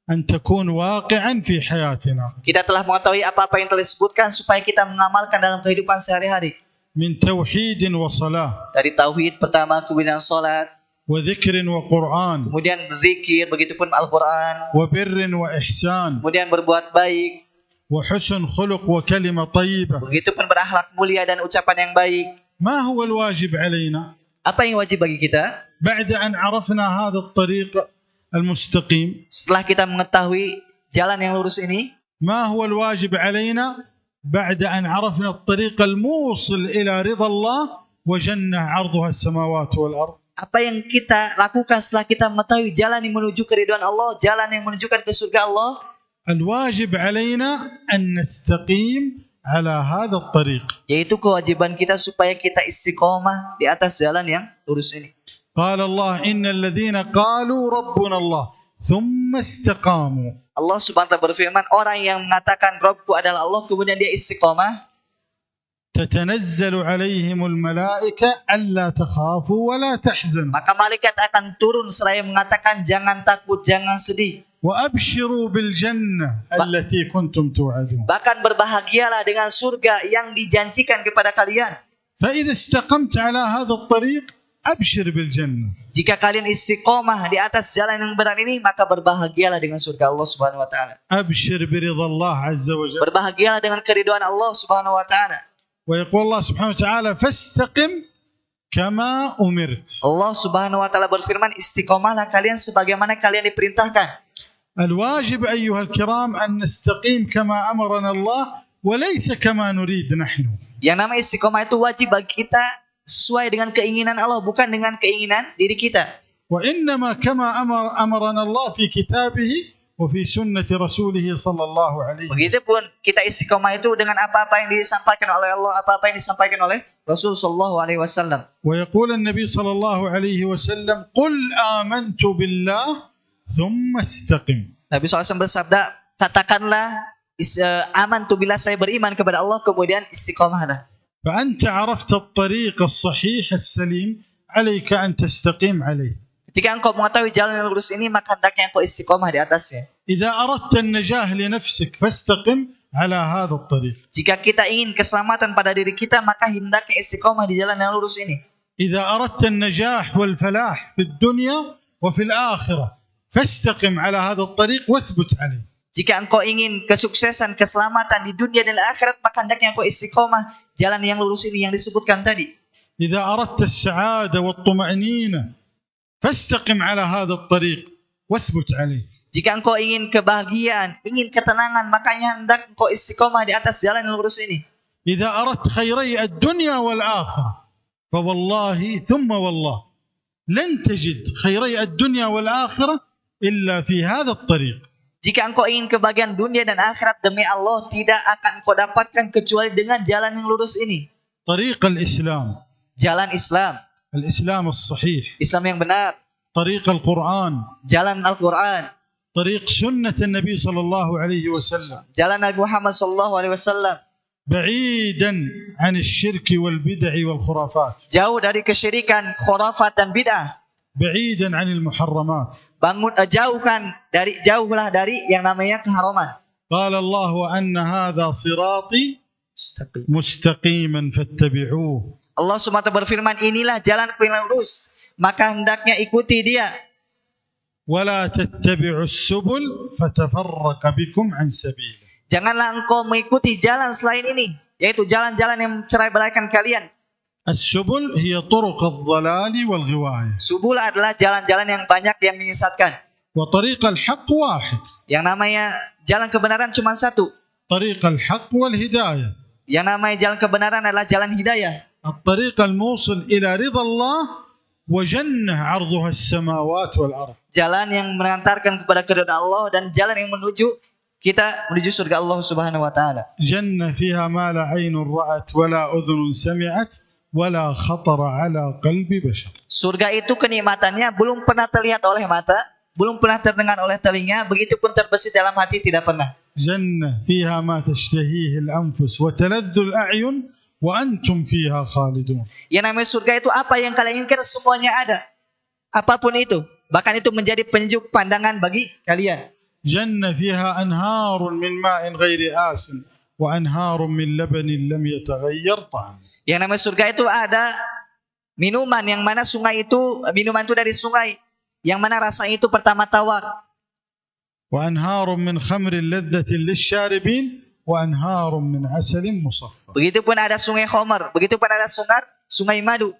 أن تكون واقعا في حياتنا. Kita telah mengetahui apa-apa yang telah disebutkan supaya kita mengamalkan dalam kehidupan sehari-hari. من توحيد وصلاة Dari tauhid pertama, kemudian salat, وذكر وقرآن kemudian berzikir, begitupun Al-Qur'an, وبر وإحسان kemudian berbuat baik, وحسن خلق وكلمة طيبة. begitupun berakhlak mulia dan ucapan yang baik. ما هو الواجب علينا Apa yang wajib bagi kita? بعد أن عرفنا هذا الطريق المستقيم؟ Setelah kita mengetahui jalan yang lurus ini, ما هو الواجب علينا بعد أن عرفنا الطريق الموصل إلى رضا الله وجنة عرضها السماوات والأرض؟ apa yang kita lakukan setelah kita mengetahui jalan yang menuju keridhaan Allah, jalan yang menunjukkan ke surga Allah? الواجب علينا أن نستقيم على هذا الطريق. Yaitu kewajiban kita supaya kita istiqomah di atas jalan yang lurus ini. قال الله إن الذين قالوا ربنا الله ثم استقاموا. Allah Subhanahu wa taala berfirman, orang yang mengatakan Rabbku adalah Allah kemudian dia istiqomah, تتنزل عليهم الملائكة ألا تخافوا ولا تحزنوا maka malaikat akan turun seraya mengatakan jangan takut, jangan sedih. وأبشروا بالجنة التي كنتم توعدون. Bahkan berbahagialah dengan surga yang dijanjikan kepada kalian. فإذا استقمت على هذا الطريق أبشر بالجنة. Jika kalian istiqomah di atas jalan yang benar ini, maka berbahagialah dengan surga Allah Subhanahu wa taala. أبشر برضا الله عز وجل. Berbahagialah dengan keridhaan Allah Subhanahu wa taala. ويقول الله سبحانه وتعالى فاستقم كما أمرت. Allah Subhanahu wa taala berfirman, istiqomahlah kalian sebagaimana kalian diperintahkan. الواجب أيها الكرام أن نستقيم كما أمرنا الله وليس كما نريد نحن. Yang namanya istiqomah itu wajib bagi kita sesuai dengan keinginan Allah, bukan dengan keinginan diri kita. وإنما كما أمرنا الله في كتابه وفي سنة رسوله صلى الله عليه وسلم. Begitupun kita istiqomah itu dengan apa-apa yang disampaikan oleh Allah, apa-apa yang disampaikan oleh Rasul sallallahu alaihi wasallam. ويقول النبي صلى الله عليه وسلم قل آمنت بالله ثم استقم. Nabi SAW bersabda, katakanlah amantu billah, saya beriman kepada Allah, kemudian istiqomahlah. فأنت عرفت الطريق الصحيح السليم عليك أن تستقيم عليه. Ketika engkau mengetahui jalan yang lurus ini, maka hendaknya engkau istiqomah di atasnya. إذا أردت النجاح لنفسك فاستقم على هذا الطريق. Jika kita ingin keselamatan pada diri kita, maka hendaknya istiqomah di jalan yang lurus ini. إذا أردت النجاح والفلاح في الدنيا وفي الآخرة فاستقم على هذا الطريق واثبت عليه. Jika engkau ingin kesuksesan, keselamatan di dunia dan akhirat, maka hendaknya engkau istiqomah jalan yang lurus ini yang disebutkan tadi. إذا أردت السعادة والطمأنينة فاستقم على هذا الطريق واثبت عليه. Jika engkau ingin kebahagiaan, ingin ketenangan, makanya hendak engkau istiqomah di atas jalan yang lurus ini. إذا أردت خيري الدنيا والآخرة فوالله ثم والله لن تجد خيري الدنيا والآخرة إلا في هذا الطريق. Jika engkau ingin kebahagiaan dunia dan akhirat, demi Allah tidak akan engkau dapatkan kecuali dengan jalan yang lurus ini. طريق الإسلام. Jalan Islam. الإسلام الصحيح. Islam yang benar. طريق القرآن. Jalan Al-Quran. طريق سنة النبي صلى الله عليه وسلم. Jalan Nabi Muhammad sallallahu alaihi wasallam. بعيدا عن الشرك والبدع والخرافات. Jauh dari kesyirikan, khurafat dan bid'ah. بعيدا عن المحرمات. Jauhlah dari yang namanya keharaman. قال الله وأن هذا صراطي مستقيما فاتبعوه. Allah SWT berfirman, inilah jalanku yang lurus, maka hendaknya ikuti dia. ولا تتبعوا السبل فتفرق بكم عن سبيله. Janganlah engkau mengikuti jalan selain ini, yaitu jalan-jalan yang mencerai-beraikan kalian. السبل هي طرق الضلال والغواية. Subul adalah jalan-jalan yang banyak yang menyesatkan. وطريق الحق واحد. Yang namanya jalan kebenaran cuma satu. طريق الحق والهداية. Yang namanya jalan kebenaran adalah jalan hidayah. الطريق الموصل إلى رضا الله وجنة عرضها السماوات والأرض. Jalan yang mengantarkan kepada keridhaan Allah dan jalan yang kita menuju surga Allah Subhanahu wa taala. جنة فيها ما لا عين رأت ولا أذن سمعت ولا خطر على قلب بشر. Surga itu kenikmatannya belum pernah terlihat oleh mata, belum pernah terdengar oleh telinga, begitu pun terbesit dalam hati tidak pernah. جنة فيها ما تشتهيه الأنفس وتلذ الأعين وأنتم فيها خالدون. Yang namanya surga itu apa yang kalian inginkan semuanya ada. Apapun itu, bahkan itu menjadi penyejuk pandangan bagi kalian. جنة فيها أنهار من ماء غير آسن وأنهار من لبن لم يتغير طعمه. Yang namanya surga itu ada minuman yang mana minuman itu dari sungai yang mana rasanya itu pertama tawar. وأنهار من خمر لذة للشاربين وأنهار من عسل مصفى. Begitupun ada sungai khamar, begitupun ada sungai madu.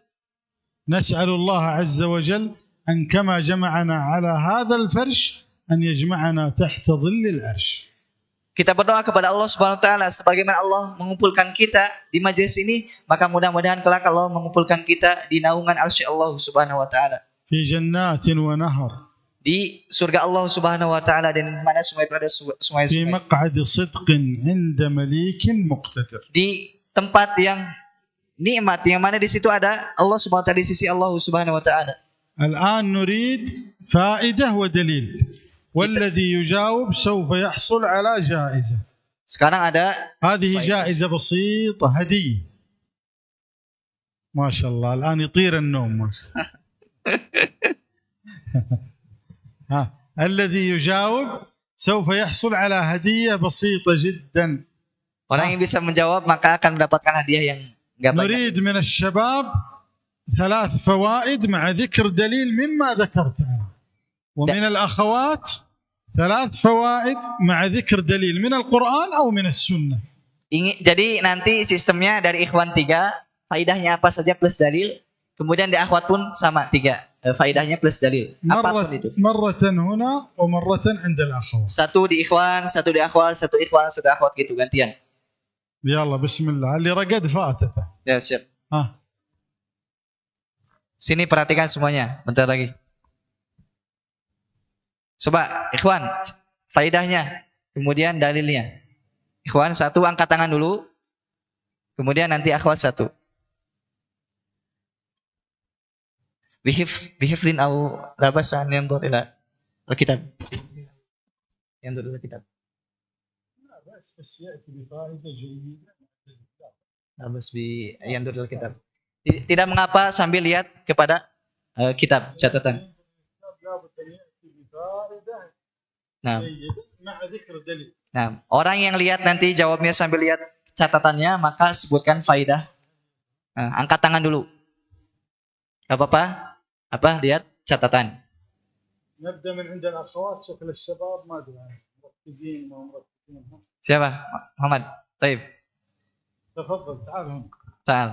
نسأل الله عز وجل أن كما جمعنا على هذا الفرش أن يجمعنا تحت ظل العرش. Kita berdoa kepada Allah Subhanahu wa taala sebagaimana Allah mengumpulkan kita di majelis ini, maka mudah-mudahan kelak Allah mengumpulkan kita di naungan arsy Allah Subhanahu wa taala. في جنات ونهر. Di surga Allah Subhanahu wa taala dan mana sungai berada في sungai-sungai. مقعد صدق عند مليك مقتدر. Di tempat yang nikmat yang mana di situ ada Allah Subhanahu wa taala di sisi Allah Subhanahu wa taala. الآن نريد فائدة ودليل. والذي يجاوب سوف يحصل على جائزة. Sekarang ada هذه جائزة بسيطة هدية. ما شاء الله الآن يطير النوم ما شاء الله. الذي يجاوب سوف يحصل على هدية بسيطة جدا. orang yang bisa menjawab maka akan mendapatkan hadiah yang enggak banyak. نريد من الشباب 3 فوائد مع ذكر دليل مما ذكرت أنا. ومن الأخوات 3 فوائد مع ذكر دليل من القرآن أو من السنة. Jadi nanti sistemnya dari ikhwan 3, faidahnya apa saja plus dalil. Kemudian di akhwat pun sama 3, faidahnya plus dalil. Apapun itu. مرة هنا ومرة عند الأخوات. Satu di ikhwan, satu di akhwat, satu ikhwan, satu akhwat gitu gantian. يلا بسم الله اللي رقد فاتته. Ya, siap. Sini perhatikan semuanya, bentar lagi. Coba ikhwan, faidahnya, kemudian dalilnya. Ikhwan 1 angkat tangan dulu. Kemudian nanti akhwat 1. Bihifzin au labasan yang ila alkitab. Yang ila kitab. Labas bi yang ila kitab. Tidak mengapa sambil lihat kepada kitab catatan. Nah, orang yang lihat nanti jawabnya sambil lihat catatannya, maka sebutkan faidah. Angkat tangan dulu. Gak apa-apa. Apa? Lihat catatan. نبدأ من عند الأخوات شكل الشباب ما أدري مركزين ما مركزين. Siapa? Muhammad. Taib. تفضل تعال هنا. تعال.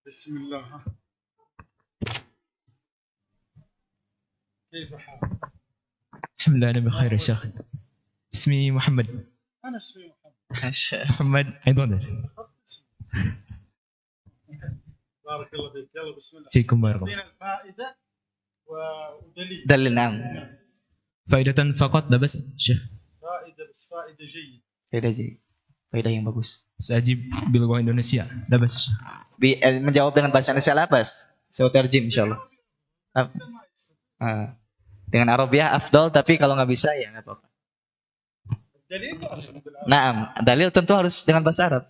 بسم الله. كيف حالك؟ الحمد لله أنا بخير يا شيخ. اسمي محمد. أنا اسمي محمد. محمد أيضا. بارك الله فيك. يلا بسم الله. فيكم بارك الله. الفائدة ودليل. Dalil 6. فائدة فقط لا بس شيخ. فائدة بس فائدة جيدة. Faidah yang bagus. سأجيب باللغة الإندونيسية لا بس شيخ. Menjawab dengan bahasa Indonesia lapas. Saya terjem insyaallah. Dengan Arabiah afdol, tapi kalau nggak bisa ya nggak apa-apa. Naam, dalil tentu harus dengan bahasa Arab.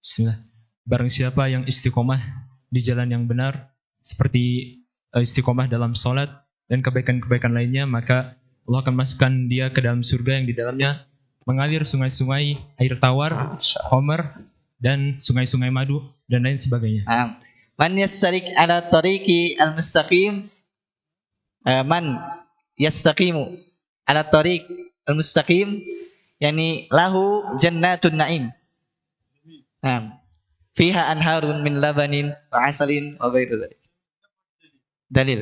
Bismillah. Barang siapa yang istiqomah di jalan yang benar, seperti istiqomah dalam sholat dan kebaikan-kebaikan lainnya, maka Allah akan masukkan dia ke dalam surga yang di dalamnya mengalir sungai-sungai air tawar, khamar, dan sungai-sungai madu dan lain sebagainya. Man yastarik ala tariqi al-mustaqim, man yastaqimu ala tariq al-mustaqim, yani lahu jannatun na'im. Fiha anharun min labanin wa asalin wa ghairu dzalik. Dalil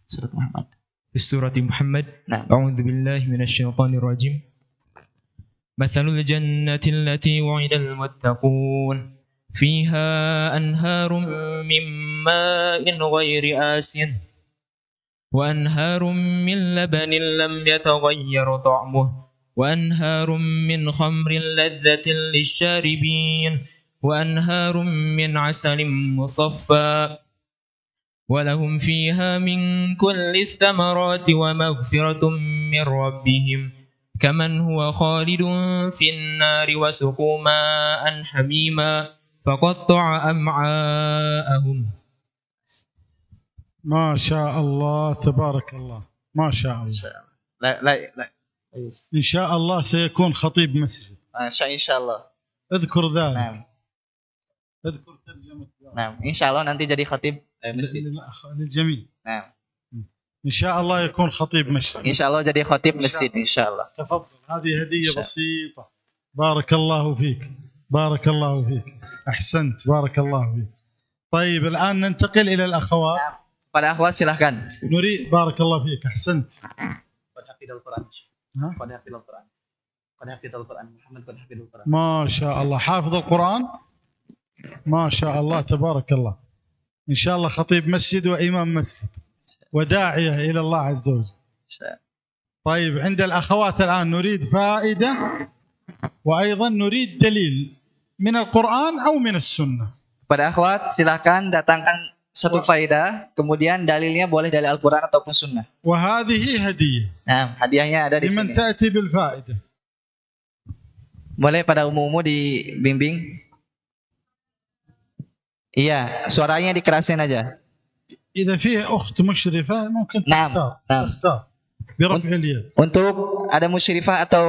surat Muhammad. في سورة محمد. نعم. أعوذ بالله من الشيطان الرجيم. مثل الجنة التي وعد المتقون فيها أنهار من ماء غير آسن وأنهار من لبن لم يتغير طعمه وأنهار من خمر لذة للشاربين وأنهار من عسل مصفى ولهم فيها من كل الثمرات ومغفرة من ربهم كمن هو خالد في النار وسقوا ماء حميما فقطع أمعاءهم. ما شاء الله تبارك الله، ما شاء الله. لا. إن شاء الله سيكون خطيب مسجد. إن شاء الله. اذكر ذلك. نعم. اذكر ترجمة ذلك. نعم. إن شاء الله nanti jadi khatib masjid. للجميع. نعم. إن شاء الله يكون خطيب مسجد. إن شاء الله jadi khatib masjid إن شاء الله. تفضل، هذه هدية بسيطة. بارك الله فيك، بارك الله فيك، أحسنت، بارك الله فيك. طيب الآن ننتقل إلى الأخوات. نعم. Pada akhwat silahkan. نريد، بارك الله فيك، أحسنت. قد حفظ القرآن. قد حفظ القرآن. قد حفظ القرآن. محمد قد حفظ القرآن. ما شاء الله، حافظ القرآن. ما شاء الله تبارك الله. إن شاء الله خطيب مسجد وإمام مسجد وداعية إلى الله عز وجل. طيب عند الأخوات الآن نريد فائدة وأيضا نريد دليل من القرآن أو من السنة. Pada akhwat silahkan datangkan satu faedah, kemudian dalilnya boleh dari Al-Quran ataupun Sunnah. وهذه هدية. Nah, hadiahnya ada di لمن sini. تأتي بالفائدة. Boleh pada umum-umum dibimbing. Iya, suaranya dikerasin aja. إذا فيه أخت مشرفة ممكن نعم. تختار. نعم. تختار برفع اليد. Untuk ada musyrifah atau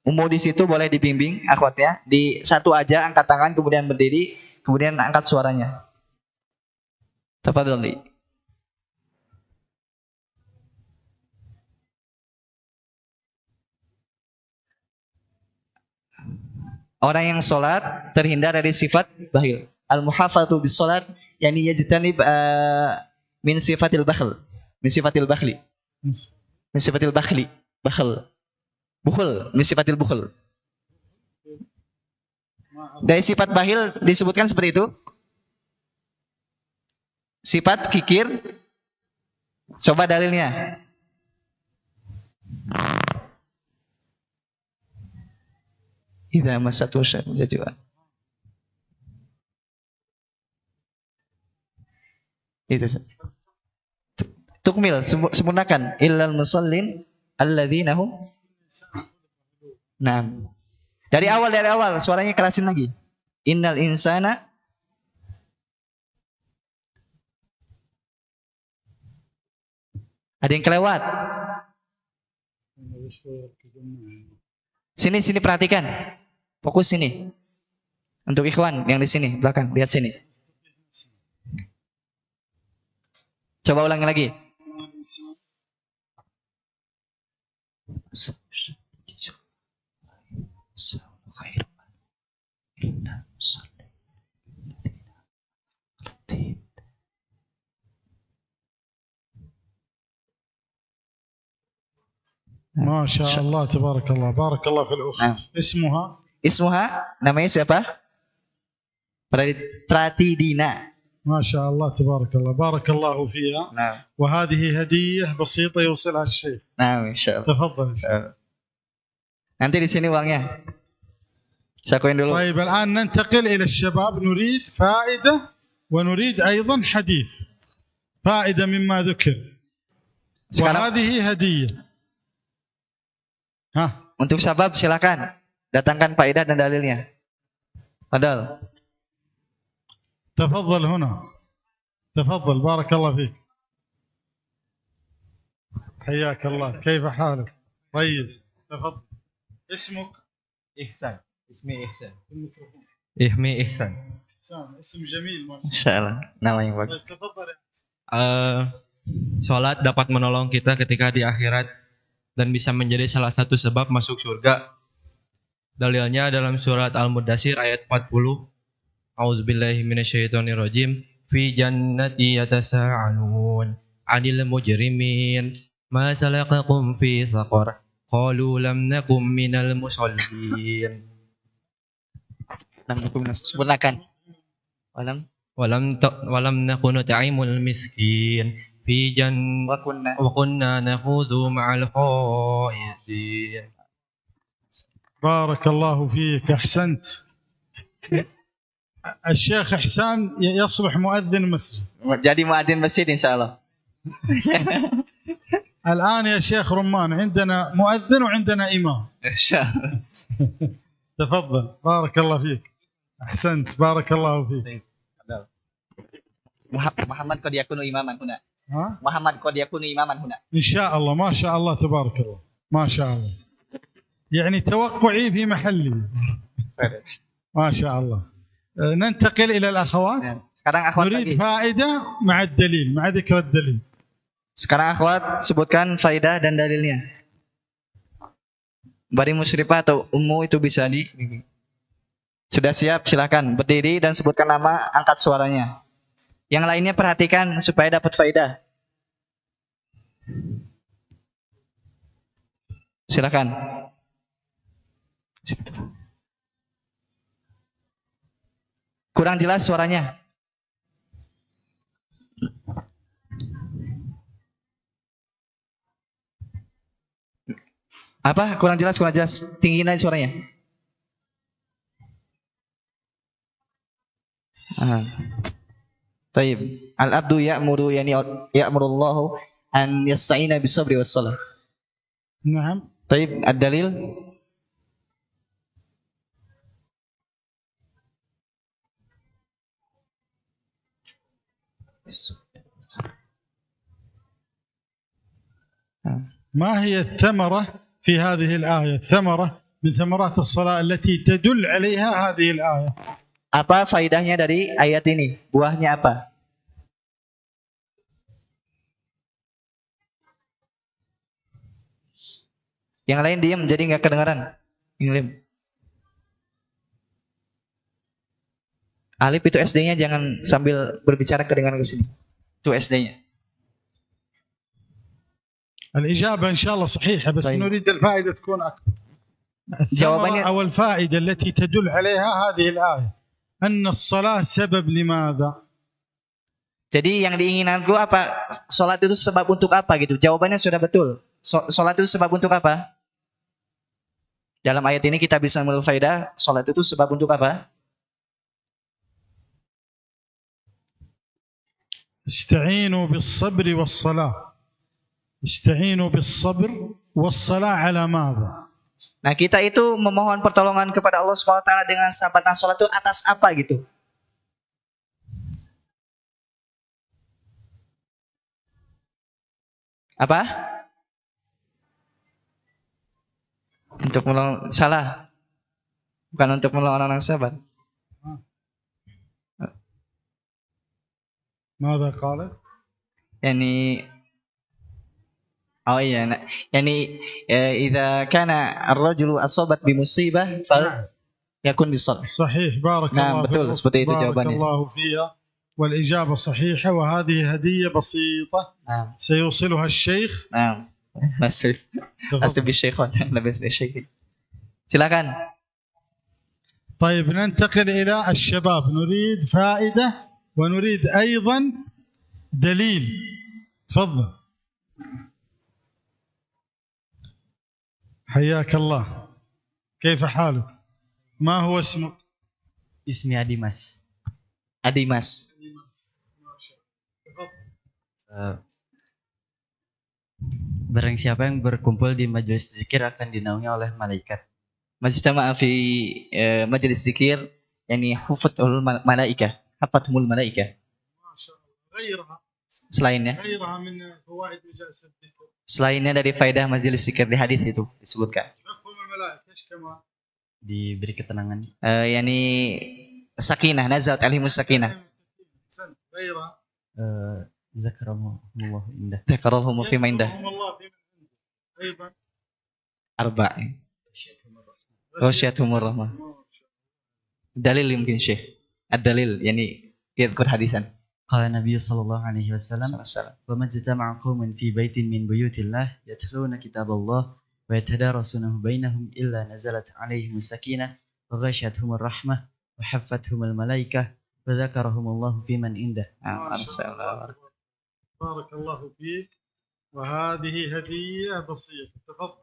umum di situ boleh dibimbing akhwatnya. Di satu aja angkat tangan kemudian berdiri, kemudian angkat suaranya. Tafadhali. Orang yang sholat terhindar dari sifat bakhil. Al-muhafadzatu bis sholat yani yajtanib min sifatil bakhl. Min sifatil bakhli. Min sifatil bakhli. Bakhl. Bukhul. Min sifatil bukhul. Dari sifat bakhil disebutkan seperti itu. Sifat kikir. Coba dalilnya. Idza masatu syajwa. Itu saja. Tukmil, sempurnakan. Illal musallin alladzina hum. Nah. Dari awal suaranya kerasin lagi. Innal insana ada yang kelewat. Sini perhatikan. Fokus sini. Untuk ikhwan yang di sini belakang, lihat sini. Coba ulangi lagi. ما شاء الله تبارك الله، بارك الله في الأخت. اسمها namanya siapa? Pratidina. ما شاء الله تبارك الله، بارك الله فيها. نعم. وهذه هدية بسيطة يوصلها الشيخ. نعم إن شاء الله. تفضل. Nanti di sini uangnya. Sakuin dulu. طيب الآن ننتقل إلى الشباب، نريد فائدة ونريد أيضا حديث. فائدة مما ذكر. وهذه هدية. Untuk syabab silakan datangkan faedah dan dalilnya. Padahal. تفضل هنا. تفضل بارك الله فيك. حياك الله، كيف حالك؟ طيب تفضل. اسمك؟ إحسان. اسمي إحسان. اسمي إحسان. اسم جميل ما شاء الله. Insyaallah, nama yang bagus. تفضل. Salat dapat menolong kita ketika di akhirat dan bisa menjadi salah satu sebab masuk surga. Dalilnya dalam surat Al-Mudaththir ayat 40. A'udzubillahi minasyaitonirrajim. Fi jannati yatasa'alun عن المجرمين ما سلككم في سقر قالوا لم نكن من المصلين Sempurnakan. Walam ولم نكن نطعم المسكين في جن wa kunna. وكنا نخوض مع الخائضين. بارك الله فيك، أحسنت. الشيخ إحسان يصلح مؤذن مسجد. Jadi muadzin masjid insyaallah. الآن يا شيخ رمان عندنا مؤذن وعندنا إمام. Insyaallah. تفضل، بارك الله فيك، أحسنت، بارك الله فيك. Muhammad qad yakunu imaman huna. ها؟ Muhammad qad yakunu imaman huna. إن شاء الله، ما شاء الله تبارك الله، ما شاء الله. يعني توقعي في محلي. ما شاء الله. ننتقل إلى الأخوات. Sekarang akhwat نريد lagi. فائدة مع الدليل، مع ذكر الدليل. Sekarang akhwat sebutkan faidah dan dalilnya. Bari musyrifah atau ummu itu bisa di. Sudah siap? Silakan berdiri dan sebutkan nama, angkat suaranya. Yang lainnya perhatikan supaya dapat faidah. Silakan. Kurang jelas suaranya. Apa? Kurang jelas, kurang jelas. Tinggiin aja suaranya. Taib. Al-abdu ya'muru yani ya'murullahu an yasta'ina bis-sabri was-salah. نعم. Taib, ad-dalil. ما هي الثمرة في هذه الآية؟ الثمرة من ثمرات الصلاة التي تدل عليها هذه الآية. Apa faidahnya dari ayat ini? Buahnya apa? Yang lain diam jadi nggak kedengaran. Yang Alif itu SD-nya jangan sambil berbicara kedengaran ke sini. Itu SD-nya. الإجابة إن شاء الله صحيحة، بس طيب. نريد الفائدة تكون أكبر. جوابني- الثمرة أو الفائدة التي تدل عليها هذه الآية أن الصلاة سبب لماذا؟ Jadi yang diinginkanku apa? Salat itu sebab untuk apa gitu? Jawabannya sudah betul. Salat itu sebab untuk apa? Dalam ayat ini kita bisa mengambil faedah, salat itu sebab untuk apa? استعينوا بالصبر والصلاة. استعينوا بالصبر والصلاة على ماذا؟ Nah, kita itu memohon pertolongan kepada Allah SWT dengan sahabat dan salat itu atas apa gitu? Apa? Untuk menolong, salah. Bukan untuk menolong orang sahabat. ماذا قالت؟ يعني يعني إذا كان الرجل أصابت بمصيبة فيكون بالصلاة. صحيح، بارك نعم، الله betul, فيك. seperti itu بارك jawabannya. الله فيها، والإجابة صحيحة، وهذه هدية بسيطة نعم سيوصلها الشيخ. نعم masih تفضل. بالشيخ lebih بالشيخ. Silakan. طيب ننتقل إلى الشباب، نريد فائدة ونريد أيضا دليل. تفضل. حياك الله، كيف حالك؟ ما هو اسمك؟ Ismi Adimas. Adimas. Barang siapa yang berkumpul di majelis zikir akan dinaungi oleh malaikat. Majtama'a fi majlis zikir yani hufatul malaika. Hafathumul malaika. غيرها Selainnya, غيرها من فوائد مجالس الذكر. selainnya dari faedah majelis zikir di hadis itu disebutkan. مفهوم الملائكة ايش كمان؟ Diberi ketenangan. Yani sakinah, nazalat alaihimus sakinah. أحسنت. غيرها Zakarahumullah indah. Takarrahum fi ma indah. يذكرهم الله في من عنده. أيضا Arba'. Ghasyiyatuhumur rahmah. Dalil mungkin Syekh. Ad-dalil yani yadhkur hadisan. قال النبي صلى الله عليه وسلم وما اجتمع قوم في بيت من بيوت الله يتلون كتاب الله ويتدارسونه بينهم إلا نزلت عليهم السكينة وغشيتهم الرحمة وحفتهم الملائكة وذكرهم الله في من عنده. بارك الله فيك. وهذه هدية بسيطة، تفضل.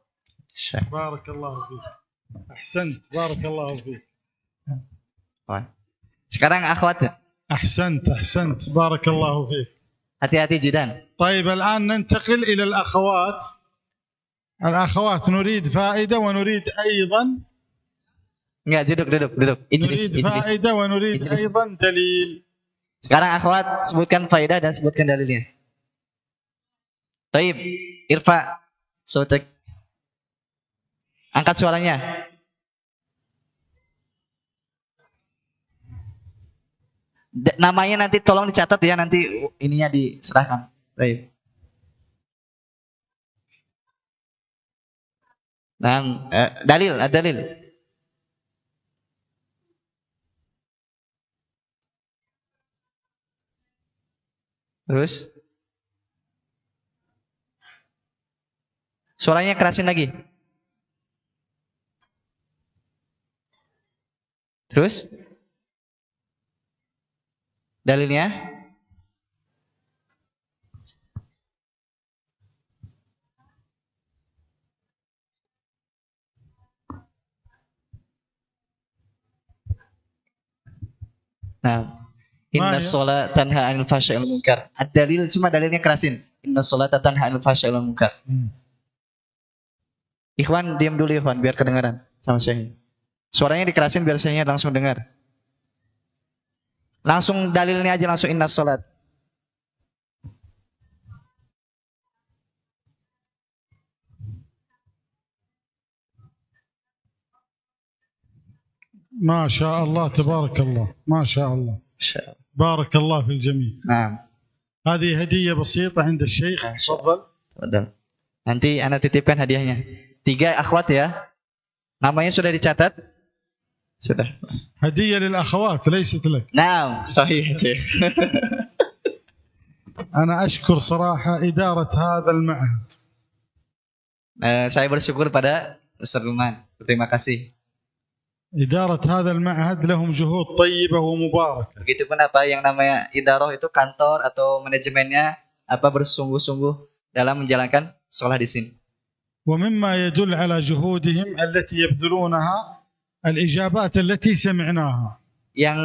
بارك الله فيك. أحسنت، بارك الله فيك. Sekarang akhwat. أحسنت بارك الله فيك. Hati-hati Jidan. طيب الآن ننتقل إلى الأخوات. الأخوات نريد فائدة ونريد أيضا Enggak, duduk. نريد فائدة ونريد أيضا دليل. Sekarang akhwat sebutkan faedah dan sebutkan dalilnya. Taib, Irfa, Sotek. Angkat suaranya. Namanya nanti tolong dicatat ya, nanti ininya diserahkan. Baik. Dan dalil, ada dalil. Terus suaranya kerasin lagi. Terus dalilnya? Nah, inna sholat tanha anil fahsya'i wal munkar. Ad-dalil, cuma dalilnya kerasin. Inna sholat tanha anil fahsya'i wal munkar. Ikhwan, diam dulu Ikhwan, biar kedengaran sama saya. Suaranya dikerasin biar saya langsung dengar. Langsung dalilnya aja, langsung inna sholat. ما شاء الله تبارك الله، ما شاء الله بارك الله في الجميع. Nah, هذه هدية بسيطة عند الشيخ. تفضل. Nanti Anda titipkan hadiahnya. 3 akhwat ya. Namanya sudah dicatat? Sudah. هدية للأخوات ليست لك. Nah, صحيح sih. أنا أشكر صراحة إدارة هذا المعهد. Saya bersyukur pada Ustaz Luman. Terima kasih. إدارة هذا المعهد لهم جهود طيبة ومباركة. Begitupun apa yang namanya idaroh itu kantor atau manajemennya apa bersungguh-sungguh dalam menjalankan sekolah di sini. ومما يدل على جهودهم التي يبذلونها الإجابات التي سمعناها. Yang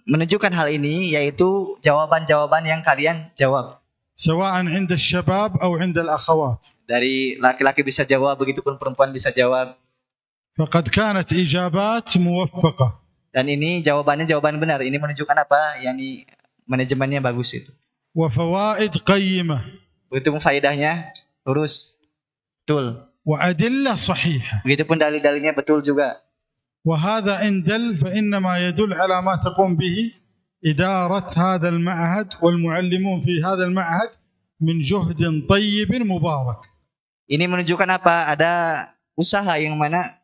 menunjukkan hal ini yaitu jawaban-jawaban yang kalian jawab. سواء عند الشباب أو عند الأخوات. Dari laki-laki bisa jawab, begitupun perempuan bisa jawab. فقد كانت إجابات موفقة. Dan ini jawabannya jawaban benar. Ini menunjukkan apa? Yani manajemennya bagus itu. وفوائد قيمة. Begitupun faedahnya lurus, betul. وأدلة صحيحة. Begitupun dalil-dalilnya betul juga. وهذا إن دل فإنما يدل على ما تقوم به إدارة هذا المعهد والمعلمون في هذا المعهد من جهد طيب مبارك. Ini menunjukkan apa? Ada usaha yang mana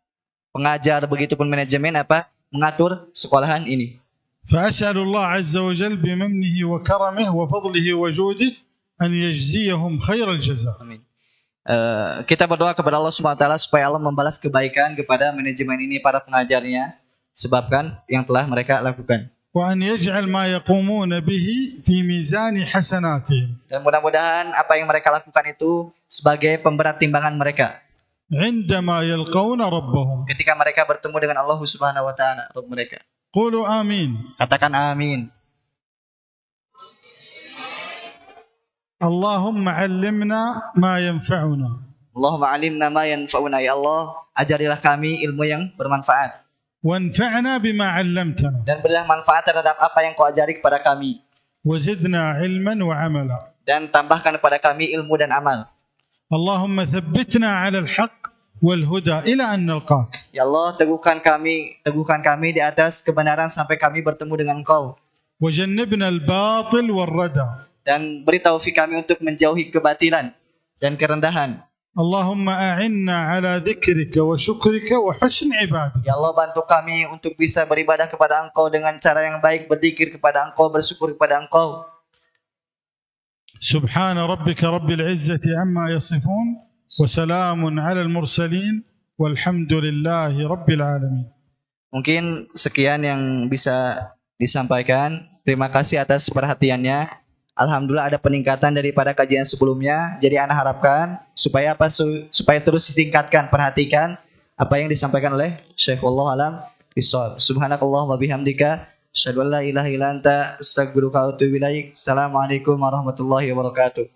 pengajar begitupun manajemen apa mengatur sekolahan ini. فأسأل الله عز وجل بمنه وكرمه وفضله وجوده أن يجزيهم خير الجزاء. Amin. Kita berdoa kepada Allah SWT supaya Allah membalas kebaikan kepada manajemen ini, para pengajarnya, sebabkan yang telah mereka lakukan. وأن يجعل ما يقومون به في ميزان حسناتهم. Dan mudah-mudahan apa yang mereka lakukan itu sebagai pemberat timbangan mereka. عندما يلقون ربهم. Ketika mereka bertemu dengan Allah Subhanahu wa taala, Rabb mereka. قولوا آمين. Katakan amin. اللهم علمنا ما ينفعنا. Allahumma alimna ma yanfa'una, ya Allah, ajarilah kami ilmu yang bermanfaat. وانفعنا بما علمتنا. Dan berilah manfaat terhadap apa yang Kau ajari kepada kami. وزدنا علما وعملا. Dan tambahkan kepada kami ilmu dan amal. اللهم ثبتنا على الحق والهدى إلى أن نلقاك. Ya Allah, teguhkan kami di atas kebenaran sampai kami bertemu dengan Engkau. وجنبنا الباطل والردى. Dan beri taufik kami untuk menjauhi kebatilan dan kerendahan. اللهم أعنا على ذكرك وشكرك وحسن عبادتك. Ya Allah, bantu kami untuk bisa beribadah kepada Engkau dengan cara yang baik, berzikir kepada Engkau, bersyukur kepada Engkau. سبحان ربك رب العزة عما يصفون وسلام على المرسلين والحمد لله رب العالمين. Mungkin sekian yang bisa disampaikan. Terima kasih atas perhatiannya. Alhamdulillah ada peningkatan daripada kajian sebelumnya. Jadi ana harapkan supaya apa? Supaya terus ditingkatkan. Perhatikan apa yang disampaikan oleh Syekhullah Alam Bisawab. Subhanakallah wa bihamdika asyhadu an la ilaha illa anta astaghfiruka wa atubu ilaik. Assalamualaikum warahmatullahi wabarakatuh.